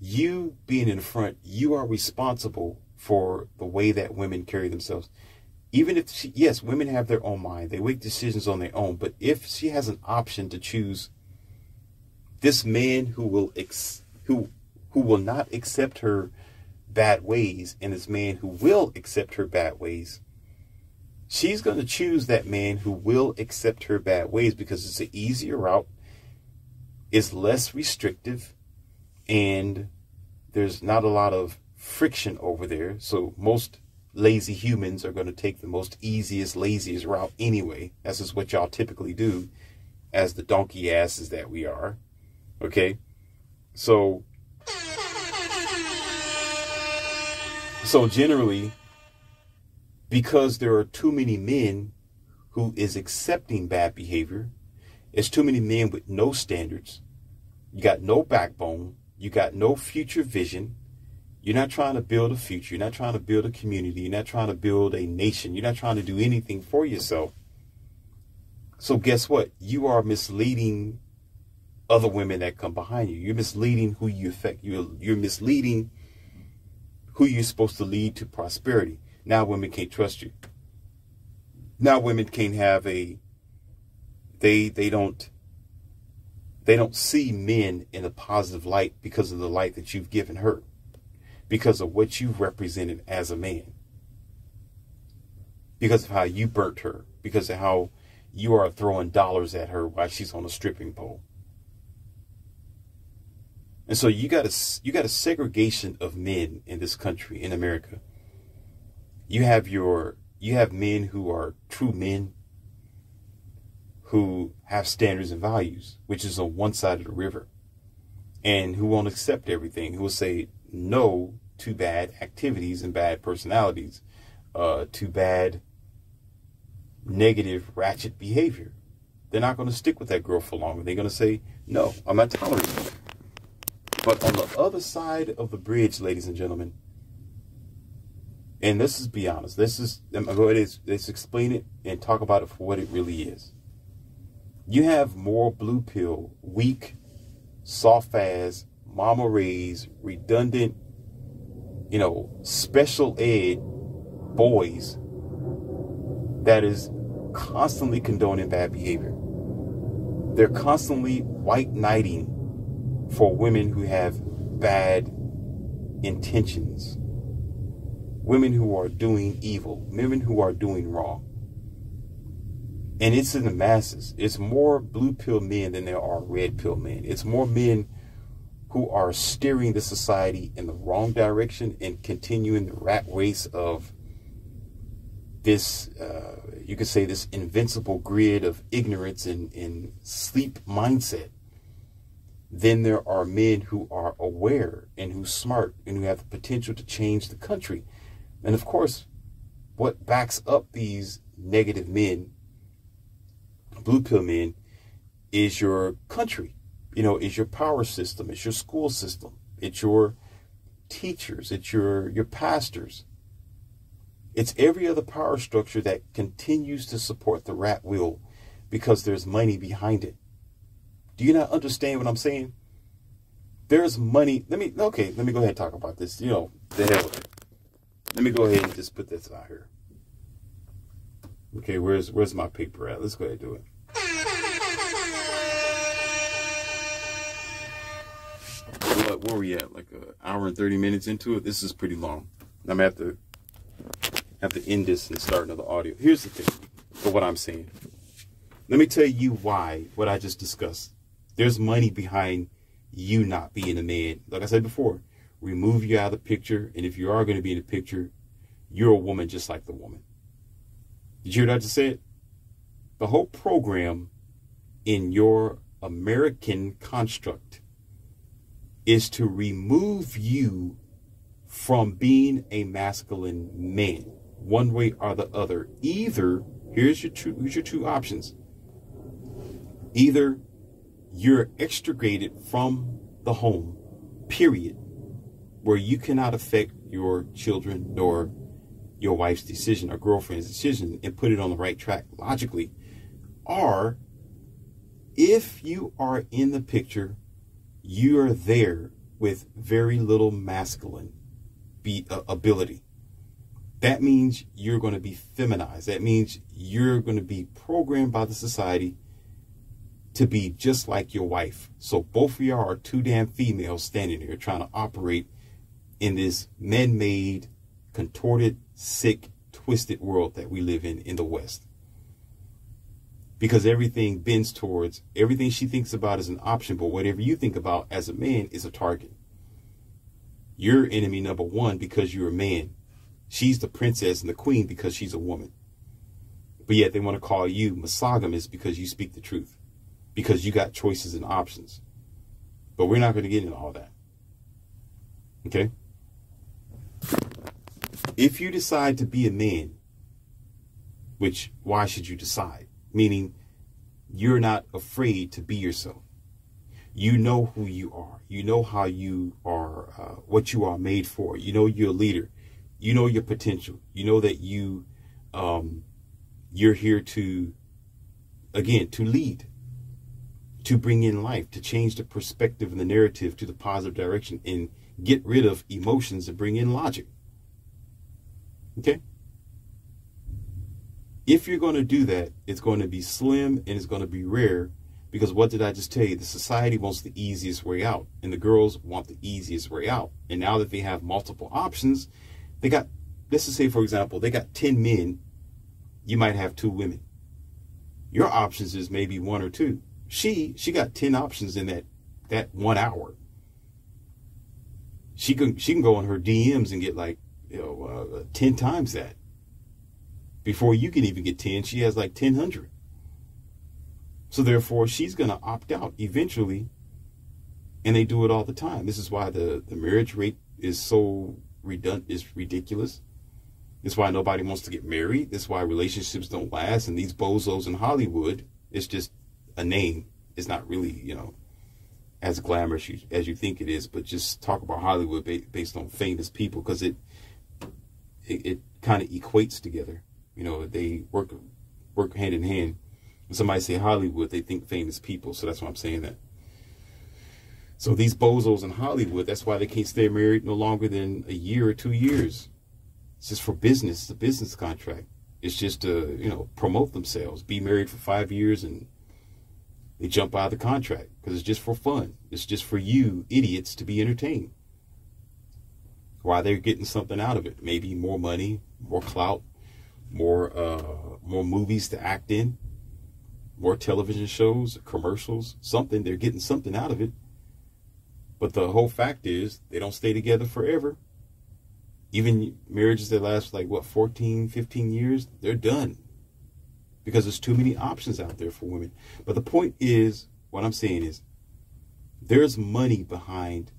you being in front, you are responsible for the way that women carry themselves. Even if yes, women have their own mind. They make decisions on their own. But if she has an option to choose this man who will not accept her bad ways and this man who will accept her bad ways, she's going to choose that man who will accept her bad ways because it's an easier route, it's less restrictive, and there's not a lot of friction over there. So most lazy humans are going to take the most easiest, laziest route anyway. That's just what y'all typically do as the donkey asses that we are. Okay? So generally, because there are too many men who is accepting bad behavior, it's too many men with no standards. You got no backbone. You got no future vision. You're not trying to build a future. You're not trying to build a community. You're not trying to build a nation. You're not trying to do anything for yourself. So guess what? You are misleading other women that come behind you. You're misleading who you affect. You're misleading who you're supposed to lead to prosperity. Now women can't trust you. Now women can't have they don't see men in a positive light because of the light that you've given her, because of what you've represented as a man, because of how you burnt her, because of how you are throwing dollars at her while she's on a stripping pole. And so you got a segregation of men in this country, in America. You have men who are true men, who have standards and values, which is on one side of the river, and who won't accept everything, who will say no to bad activities and bad personalities, to bad, negative, ratchet behavior. They're not going to stick with that girl for long. They're going to say, no, I'm not tolerating it. But on the other side of the bridge, ladies and gentlemen, and let's just be honest, let's explain it and talk about it for what it really is. You have more blue pill, weak, soft ass, mama raised, redundant, special ed boys that is constantly condoning bad behavior. They're constantly white knighting for women who have bad intentions, women who are doing evil, women who are doing wrong. And it's in the masses. It's more blue pill men than there are red pill men. It's more men who are steering the society in the wrong direction and continuing the rat race of this, you could say, this invincible grid of ignorance and sleep mindset. Then there are men who are aware and who's smart and who have the potential to change the country. And of course, what backs up these negative men, blue pill men, is your country, is your power system, it's your school system, it's your teachers, it's your pastors. It's every other power structure that continues to support the rat wheel because there's money behind it. Do you not understand what I'm saying? There's money. Let me go ahead and talk about this. The hell with it. Let me go ahead and just put this out here. Okay, where's my paper at? Let's go ahead and do it. Where we at? Like an hour and 30 minutes into it. This is pretty long. I'm gonna have to end this and start another audio. Here's the thing for what I'm saying. Let me tell you why what I just discussed. There's money behind you not being a man. Like I said before, remove you out of the picture. And if you are going to be in the picture, you're a woman just like the woman. Did you hear what I just said? The whole program in your American construct is to remove you from being a masculine man, one way or the other. Either, here's your two options. Either you're extricated from the home, period, where you cannot affect your children nor your wife's decision or girlfriend's decision and put it on the right track logically. Or if you are in the picture, you are there with very little masculine ability. That means you're going to be feminized. That means you're going to be programmed by the society to be just like your wife. So both of y'all are too damn females standing here trying to operate in this man-made, contorted, sick, twisted world that we live in the West. Because everything bends towards, everything she thinks about is an option, but whatever you think about as a man is a target. You're enemy number one because you're a man. She's the princess and the queen because she's a woman. But yet they want to call you monogamous because you speak the truth. Because you got choices and options. But we're not going to get into all that. Okay? If you decide to be a man, which, why should you decide? Meaning, you're not afraid to be yourself. You know who you are. You know how you are, what you are made for. You know you're a leader. You know your potential. You know that you're here to, again, to lead, to bring in life, to change the perspective and the narrative to the positive direction and get rid of emotions and bring in logic. Okay? If you're going to do that, it's going to be slim and it's going to be rare, because what did I just tell you? The society wants the easiest way out, and the girls want the easiest way out. And now that they have multiple options, they got, let's just say, for example, they got 10 men, you might have 2 women. Your options is maybe 1 or 2. She got 10 options in that 1 hour. She can go on her DMs and get like 10 times that. Before you can even get 10, she has like 1,000. So therefore, she's going to opt out eventually. And they do it all the time. This is why the marriage rate is so is ridiculous. It's why nobody wants to get married. That's why relationships don't last. And these bozos in Hollywood, it's just a name. It's not really, as glamorous as you think it is. But just talk about Hollywood based on famous people, because it kind of equates together. They work hand in hand. When somebody say Hollywood, they think famous people. So that's why I'm saying that. So these bozos in Hollywood, that's why they can't stay married no longer than a year or 2 years. It's just for business. It's a business contract. It's just to, promote themselves. Be married for 5 years and they jump out of the contract because it's just for fun. It's just for you idiots to be entertained. While they're getting something out of it. Maybe more money, more clout, more movies to act in. more television shows, commercials, something. They're getting something out of it. But the whole fact is they don't stay together forever. Even marriages that last like, 14, 15 years, they're done. Because there's too many options out there for women. But the point is, what I'm saying is, there's money behind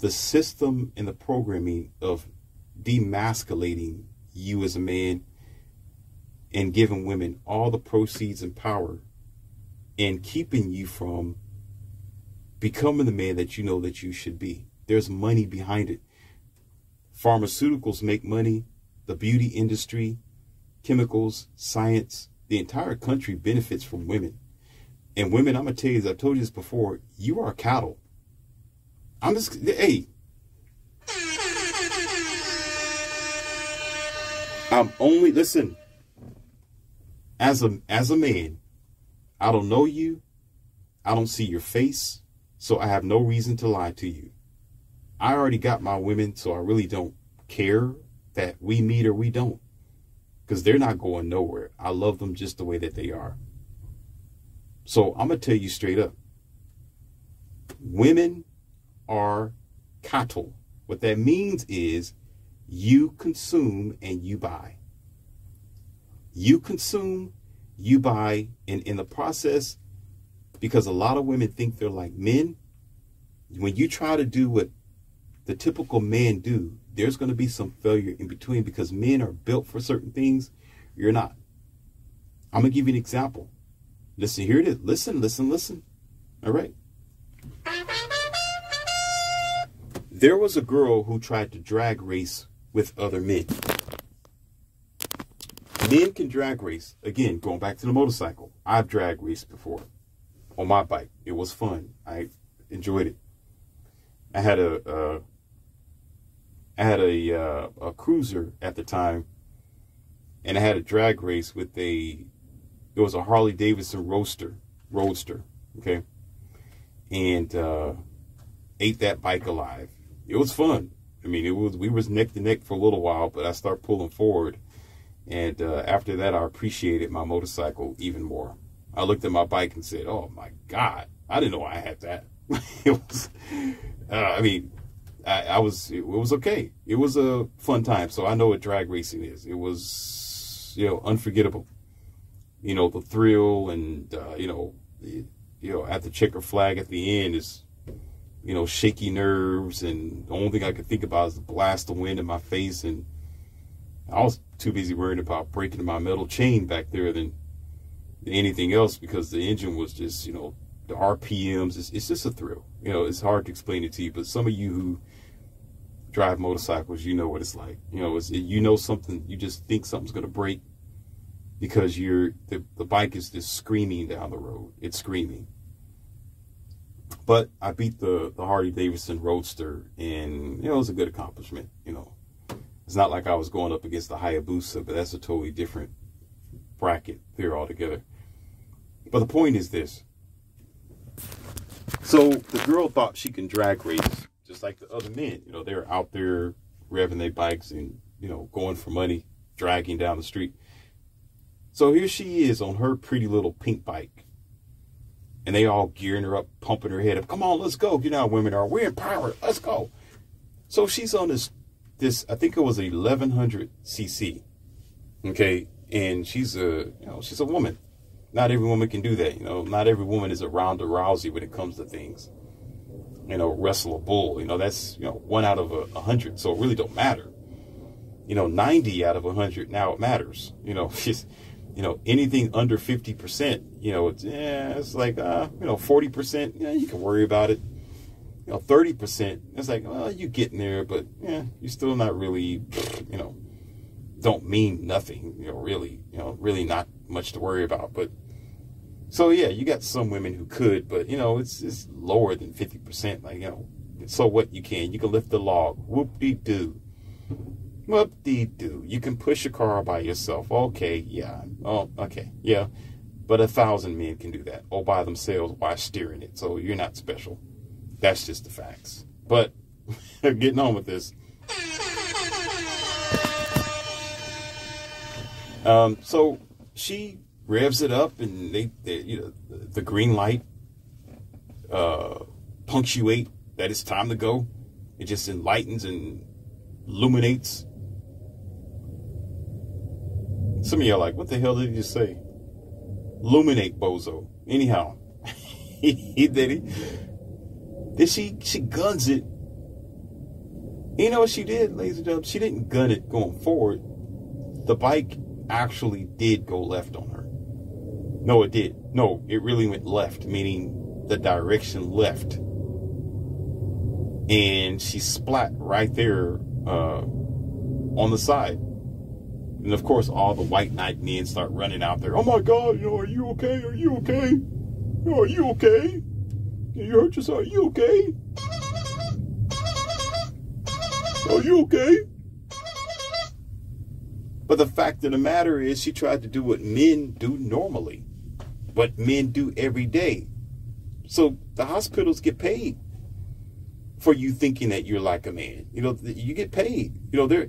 the system and the programming of demasculating you as a man and giving women all the proceeds and power and keeping you from becoming the man that you know that you should be. There's money behind it. Pharmaceuticals make money. The beauty industry, chemicals, science, the entire country benefits from women. And women, I'm going to tell you, as I've told you this before, you are cattle. Listen, as a man, I don't know you. I don't see your face. So I have no reason to lie to you. I already got my women, so I really don't care that we meet or we don't. Because they're not going nowhere. I love them just the way that they are. So I'm going to tell you straight up. Women are cattle. What that means is you consume and you buy. You consume, you buy, and in the process, because a lot of women think they're like men, when you try to do what the typical man do, there's going to be some failure in between because men are built for certain things. You're not. I'm going to give you an example. Listen, here it is. Listen. All right. There was a girl who tried to drag race with other men. Men can drag race. Again, going back to the motorcycle. I've drag raced before on my bike. It was fun. I enjoyed it. I had a cruiser at the time, and I had a drag race with it was a Harley Davidson Roadster, okay, and ate that bike alive. It was fun. I mean, we was neck to neck for a little while, but I started pulling forward, and after that, I appreciated my motorcycle even more. I looked at my bike and said, "Oh my God, I didn't know I had that." It was, it was okay. It was a fun time. So I know what drag racing is. It was, unforgettable. The thrill and, at the checker flag at the end is, shaky nerves. And the only thing I could think about is the blast of wind in my face. And I was too busy worrying about breaking my metal chain back there than anything else because the engine was just, the RPMs. It's just a thrill. It's hard to explain it to you, but some of you who drive motorcycles, you know what it's like. Something, you just think something's going to break because the bike is just screaming down the road. It's screaming. But I beat the Harley Davidson Roadster, and it was a good accomplishment. It's not like I was going up against the Hayabusa, but that's a totally different bracket there altogether. But the point is this. So the girl thought she can drag race just like the other men. They're out there revving their bikes and, going for money, dragging down the street. So here she is on her pretty little pink bike. And they all gearing her up, pumping her head up. Come on, let's go. You know how women are. We're empowered. Let's go. So she's on this I think it was a 1100 cc. Okay. And she's a woman. Not every woman can do that. Not every woman is a Ronda Rousey when it comes to things. Wrestle a bull. That's, 1 out of 100. So it really don't matter. 90 out of 100. Now it matters. She's, anything under 50%, it's like, 40%. You can worry about it. 30%. It's like, well, you getting there, but you're still not really, don't mean nothing, really not much to worry about. But so, yeah, you got some women who could, but, it's lower than 50%. Like, so what you can lift the log. Whoop-de-doo. Whoop-de-doo. You can push a car by yourself. Okay, yeah. Oh, okay, yeah. But 1,000 men can do that all by themselves while steering it. So you're not special. That's just the facts. But getting on with this. So she revs it up, and they the green light punctuate that it's time to go. It just enlightens and illuminates. Some of y'all are like, what the hell did he just say? Illuminate, bozo. Anyhow, he did it. Then she guns it. You know what she did, ladies and gentlemen? She didn't gun it going forward. The bike actually did go left on her. No, it did. No, it really went left, meaning the direction left. And she splat right there on the side. And of course, all the white knight men start running out there. Oh my God, are you okay? Are you okay? Are you okay? You hurt yourself? Are you okay? Are you okay? But the fact of the matter is, she tried to do what men do normally, what men do every day. So the hospitals get paid for you thinking that you're like a man. You get paid. Our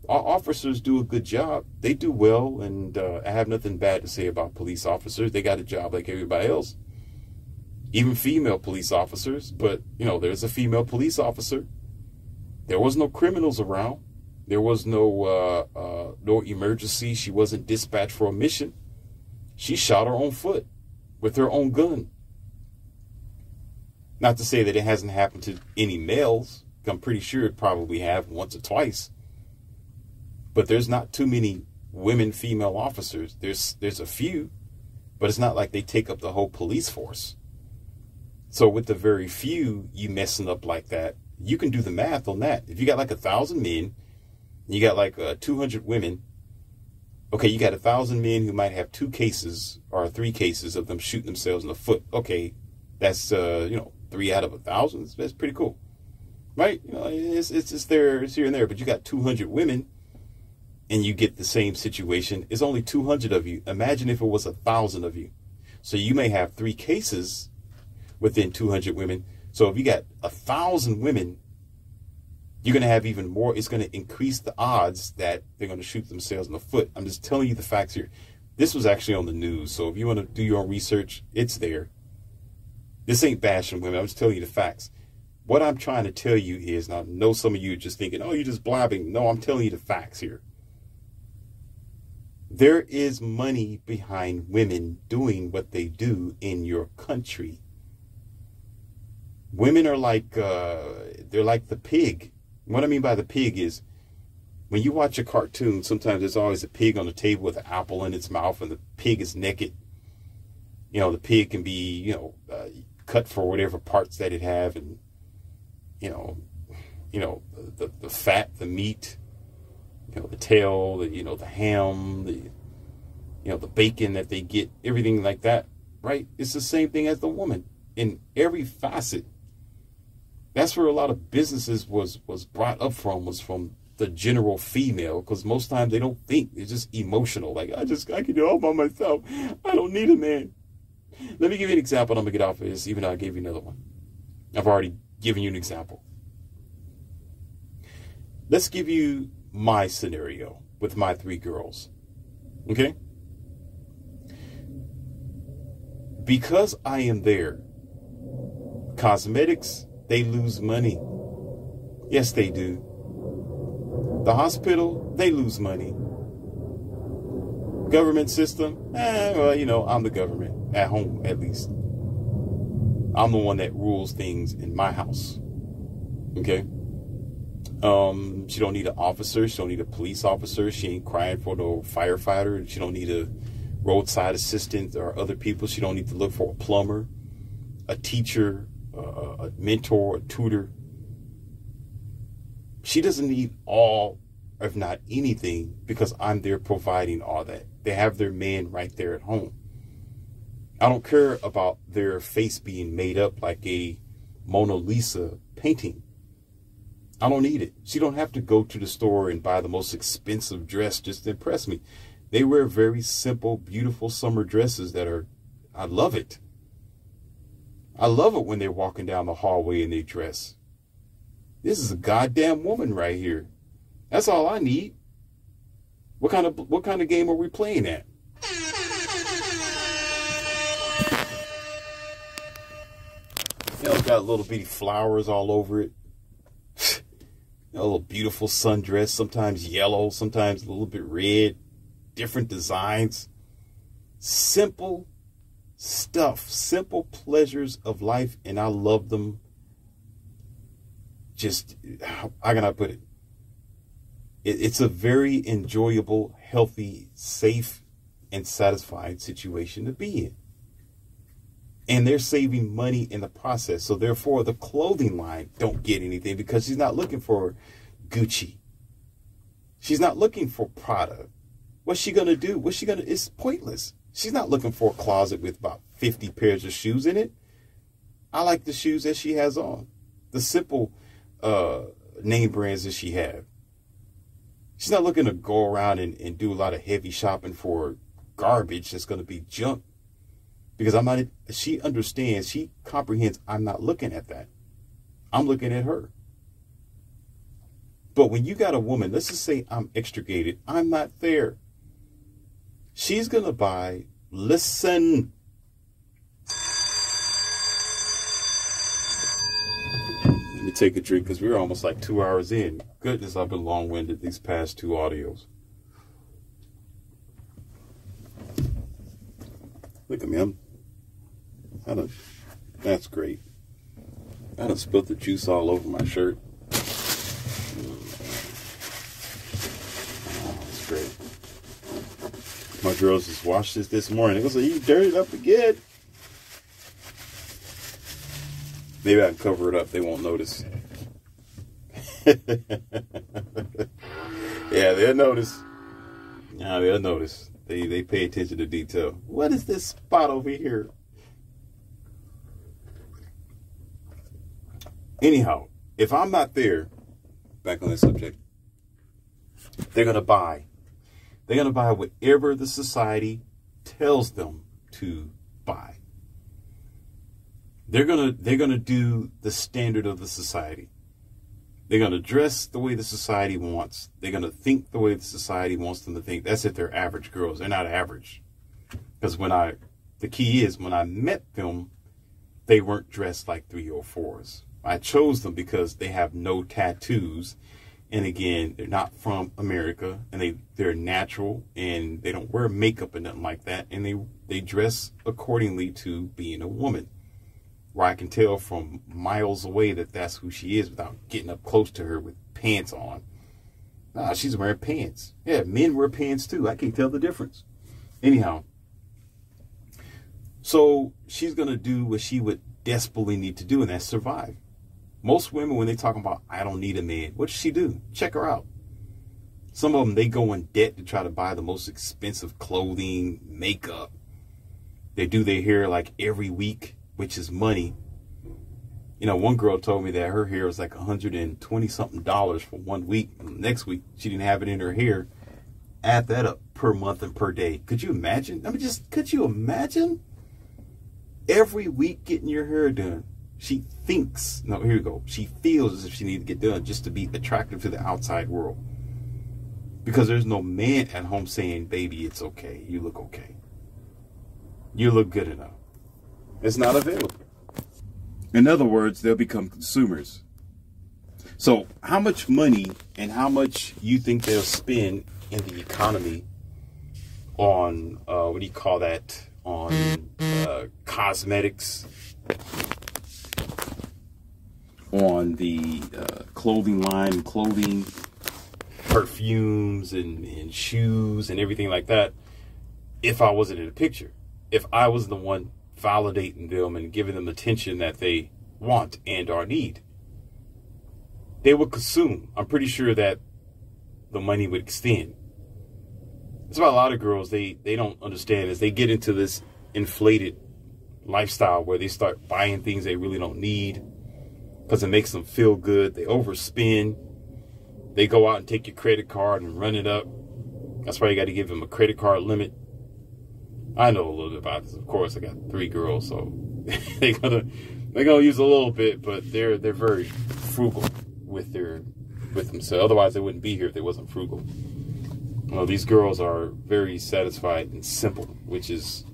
officers do a good job. They do well, and I have nothing bad to say about police officers. They got a job like everybody else. Even female police officers. But, there's a female police officer. There was no criminals around. There was no emergency. She wasn't dispatched for a mission. She shot her own foot with her own gun. Not to say that it hasn't happened to any males. I'm pretty sure it probably have once or twice. But there's not too many women female officers. There's a few, but it's not like they take up the whole police force. So with the very few you messing up like that, you can do the math on that. If you got like 1,000 men, you got like 200 women. Okay, you got 1,000 men who might have 2 cases or 3 cases of them shooting themselves in the foot. Okay, that's 3 out of 1,000. That's pretty cool. Right? It's there, it's here and there, but you got 200 women and you get the same situation. It's only 200 of you. Imagine if it was 1,000 of you. So you may have 3 cases within 200 women. So if you got 1,000 women, you're going to have even more. It's going to increase the odds that they're going to shoot themselves in the foot. I'm just telling you the facts here. This was actually on the news. So if you want to do your own research, it's there. This ain't bashing women. I'm just telling you the facts. What I'm trying to tell you is, and I know some of you are just thinking, oh, you're just blabbing. No, I'm telling you the facts here. There is money behind women doing what they do in your country. Women are like, they're like the pig. What I mean by the pig is, when you watch a cartoon, sometimes there's always a pig on the table with an apple in its mouth and the pig is naked. The pig can be, cut for whatever parts that it have, and the fat, the meat, the tail, the ham, the bacon that they get, everything like that, right? It's the same thing as the woman in every facet. That's where a lot of businesses was brought up from, was from the general female, because most times they don't think. It's just emotional. Like, I can do it all by myself. I don't need a man. Let me give you an example. I'm going to get off of this, even though I gave you another one. I've already given you an example. Let's give you my scenario with my 3 girls. Okay? Because I am there, cosmetics, they lose money. Yes, they do. The hospital, they lose money. Government system, I'm the government, at home at least. I'm the one that rules things in my house. Okay? She don't need an officer. She don't need a police officer. She ain't crying for no firefighter. She don't need a roadside assistant or other people. She don't need to look for a plumber, a teacher, a mentor, a tutor. She doesn't need all, if not anything, because I'm there providing all that. They have their man right there at home. I don't care about their face being made up like a Mona Lisa painting. I don't need it. She don't have to go to the store and buy the most expensive dress just to impress me. They wear very simple, beautiful summer dresses that are, I love it. I love it when they're walking down the hallway in their dress. This is a goddamn woman right here. That's all I need. What kind of game are we playing at? You know, it's got little bitty flowers all over it. A little beautiful sundress, sometimes yellow, sometimes a little bit red, different designs. Simple stuff, simple pleasures of life, and I love them. Just, how can I put it? It's a very enjoyable, healthy, safe, and satisfied situation to be in. And they're saving money in the process. So therefore, the clothing line don't get anything because she's not looking for Gucci. She's not looking for Prada. What's she going to do? It's pointless. She's not looking for a closet with about 50 pairs of shoes in it. I like the shoes that she has on. The simple name brands that she has. She's not looking to go around and do a lot of heavy shopping for garbage that's going to be junk. Because she understands, she comprehends, I'm not looking at that. I'm looking at her. But when you got a woman, let's just say I'm extricated, I'm not there. She's going to buy, listen. Let me take a drink because we're almost like 2 hours in. Goodness, I've been long-winded these past 2 audios. Look at me, that's great. I done spilled the juice all over my shirt. Oh, that's great. My girls just washed this morning. They was like, you dirtied up again. Maybe I can cover it up. They won't notice. Yeah, they'll notice. Yeah, they'll notice. They pay attention to detail. What is this spot over here? Anyhow, if I'm not there, back on that subject, they're going to buy. They're going to buy whatever the society tells them to buy. They're going to do the standard of the society. They're going to dress the way the society wants. They're going to think the way the society wants them to think. That's if they're average girls. They're not average. Because the key is, when I met them, they weren't dressed like 304s. I chose them because they have no tattoos. And again, they're not from America, and they're natural, and they don't wear makeup and nothing like that. And they dress accordingly to being a woman, where I can tell from miles away that that's who she is without getting up close to her with pants on. Nah, she's wearing pants. Yeah, men wear pants too. I can't tell the difference. Anyhow, so she's going to do what she would desperately need to do, and that's survive. Most women, when they talk about, I don't need a man, what does she do? Check her out. Some of them, they go in debt to try to buy the most expensive clothing, makeup. They do their hair like every week, which is money. You know, one girl told me that her hair was like $120 something for 1 week. And the next week, she didn't have it in her hair. Add that up per month and per day. Could you imagine? Could you imagine? Every week getting your hair done. She feels as if she needs to get done just to be attractive to the outside world. Because there's no man at home saying, baby, it's okay. You look okay. You look good enough. It's not available. In other words, they'll become consumers. So how much money and how much you think they'll spend in the economy on, on cosmetics, on the clothing line, perfumes and shoes and everything like that, if I wasn't in the picture, if I was the one validating them and giving them attention that they want and or need, they would consume. I'm pretty sure that the money would extend. That's why a lot of girls, they don't understand, as they get into this inflated lifestyle where they start buying things they really don't need because it makes them feel good. They overspend. They go out and take your credit card and run it up. That's why you got to give them a credit card limit. I know a little bit about this. Of course, I got 3 girls, so they're gonna use a little bit, but they're very frugal with themselves. Otherwise, they wouldn't be here if they wasn't frugal. Well, these girls are very satisfied and simple, which is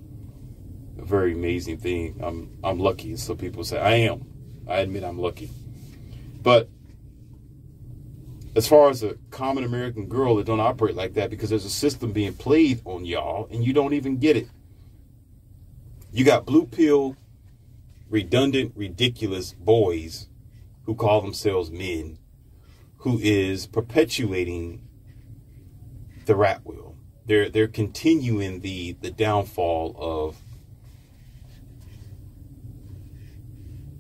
a very amazing thing. I'm lucky. So people say I am. I admit I'm lucky. But as far as a common American girl, it don't operate like that because there's a system being played on y'all and you don't even get it. You got blue pill, redundant, ridiculous boys who call themselves men, who is perpetuating the rat wheel. They're continuing the downfall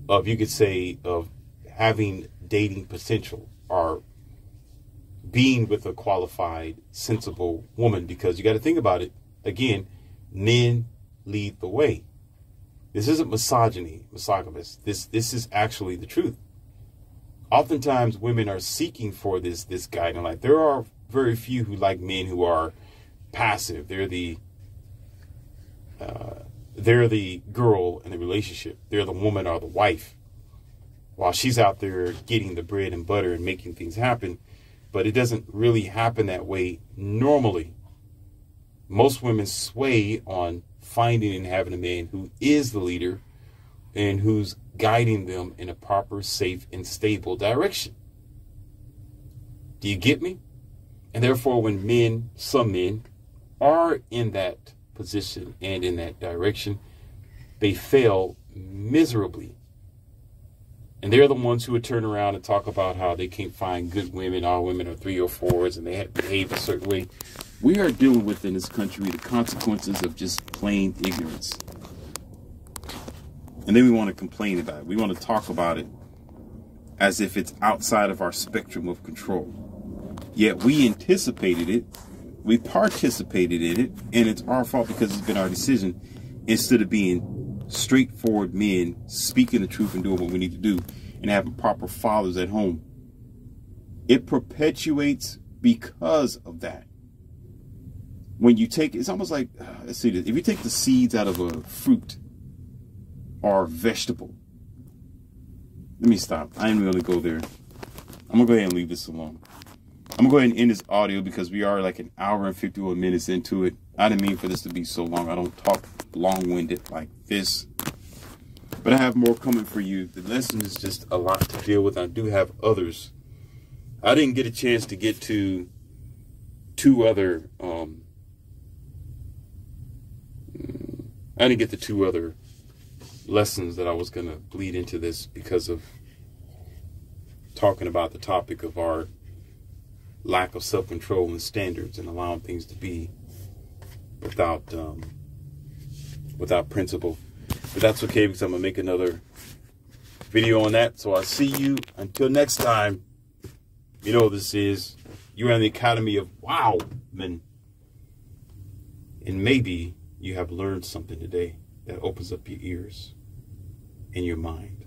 of you could say of having dating potential or being with a qualified, sensible woman, because you got to think about it. Again, men lead the way. This isn't misogyny, misogynist. This is actually the truth. Oftentimes, women are seeking for this guiding light. There are very few who like men who are passive. They're the girl in the relationship. They're the woman or the wife, while she's out there getting the bread and butter and making things happen. But it doesn't really happen that way normally. Most women sway on finding and having a man who is the leader and who's guiding them in a proper, safe, and stable direction. Do you get me? And therefore, when some men are in that position and in that direction, they fail miserably. And they're the ones who would turn around and talk about how they can't find good women. All women are 3 or 4s and they have to behave a certain way. We are dealing with in this country the consequences of just plain ignorance. And then we want to complain about it. We want to talk about it as if it's outside of our spectrum of control. Yet we anticipated it. We participated in it. And it's our fault because it's been our decision, instead of being straightforward men speaking the truth and doing what we need to do and having proper fathers at home. It perpetuates because of that. When you take, it's almost like, let's see this. If you take the seeds out of a fruit or vegetable, let me stop. I ain't going to go there. I'm going to go ahead and leave this alone. I'm going to go ahead and end this audio because we are like an hour and 51 minutes into it. I didn't mean for this to be so long. I don't talk long-winded like this. But I have more coming for you. The lesson is just a lot to deal with. I do have others. I didn't get a chance to get to two other lessons that I was going to bleed into this because of talking about the topic of our lack of self-control and standards and allowing things to be without principle. But that's okay because I'm going to make another video on that. So I'll see you until next time. You know what this is. You're in the Academy of Wow Men. And maybe you have learned something today that opens up your ears and your mind.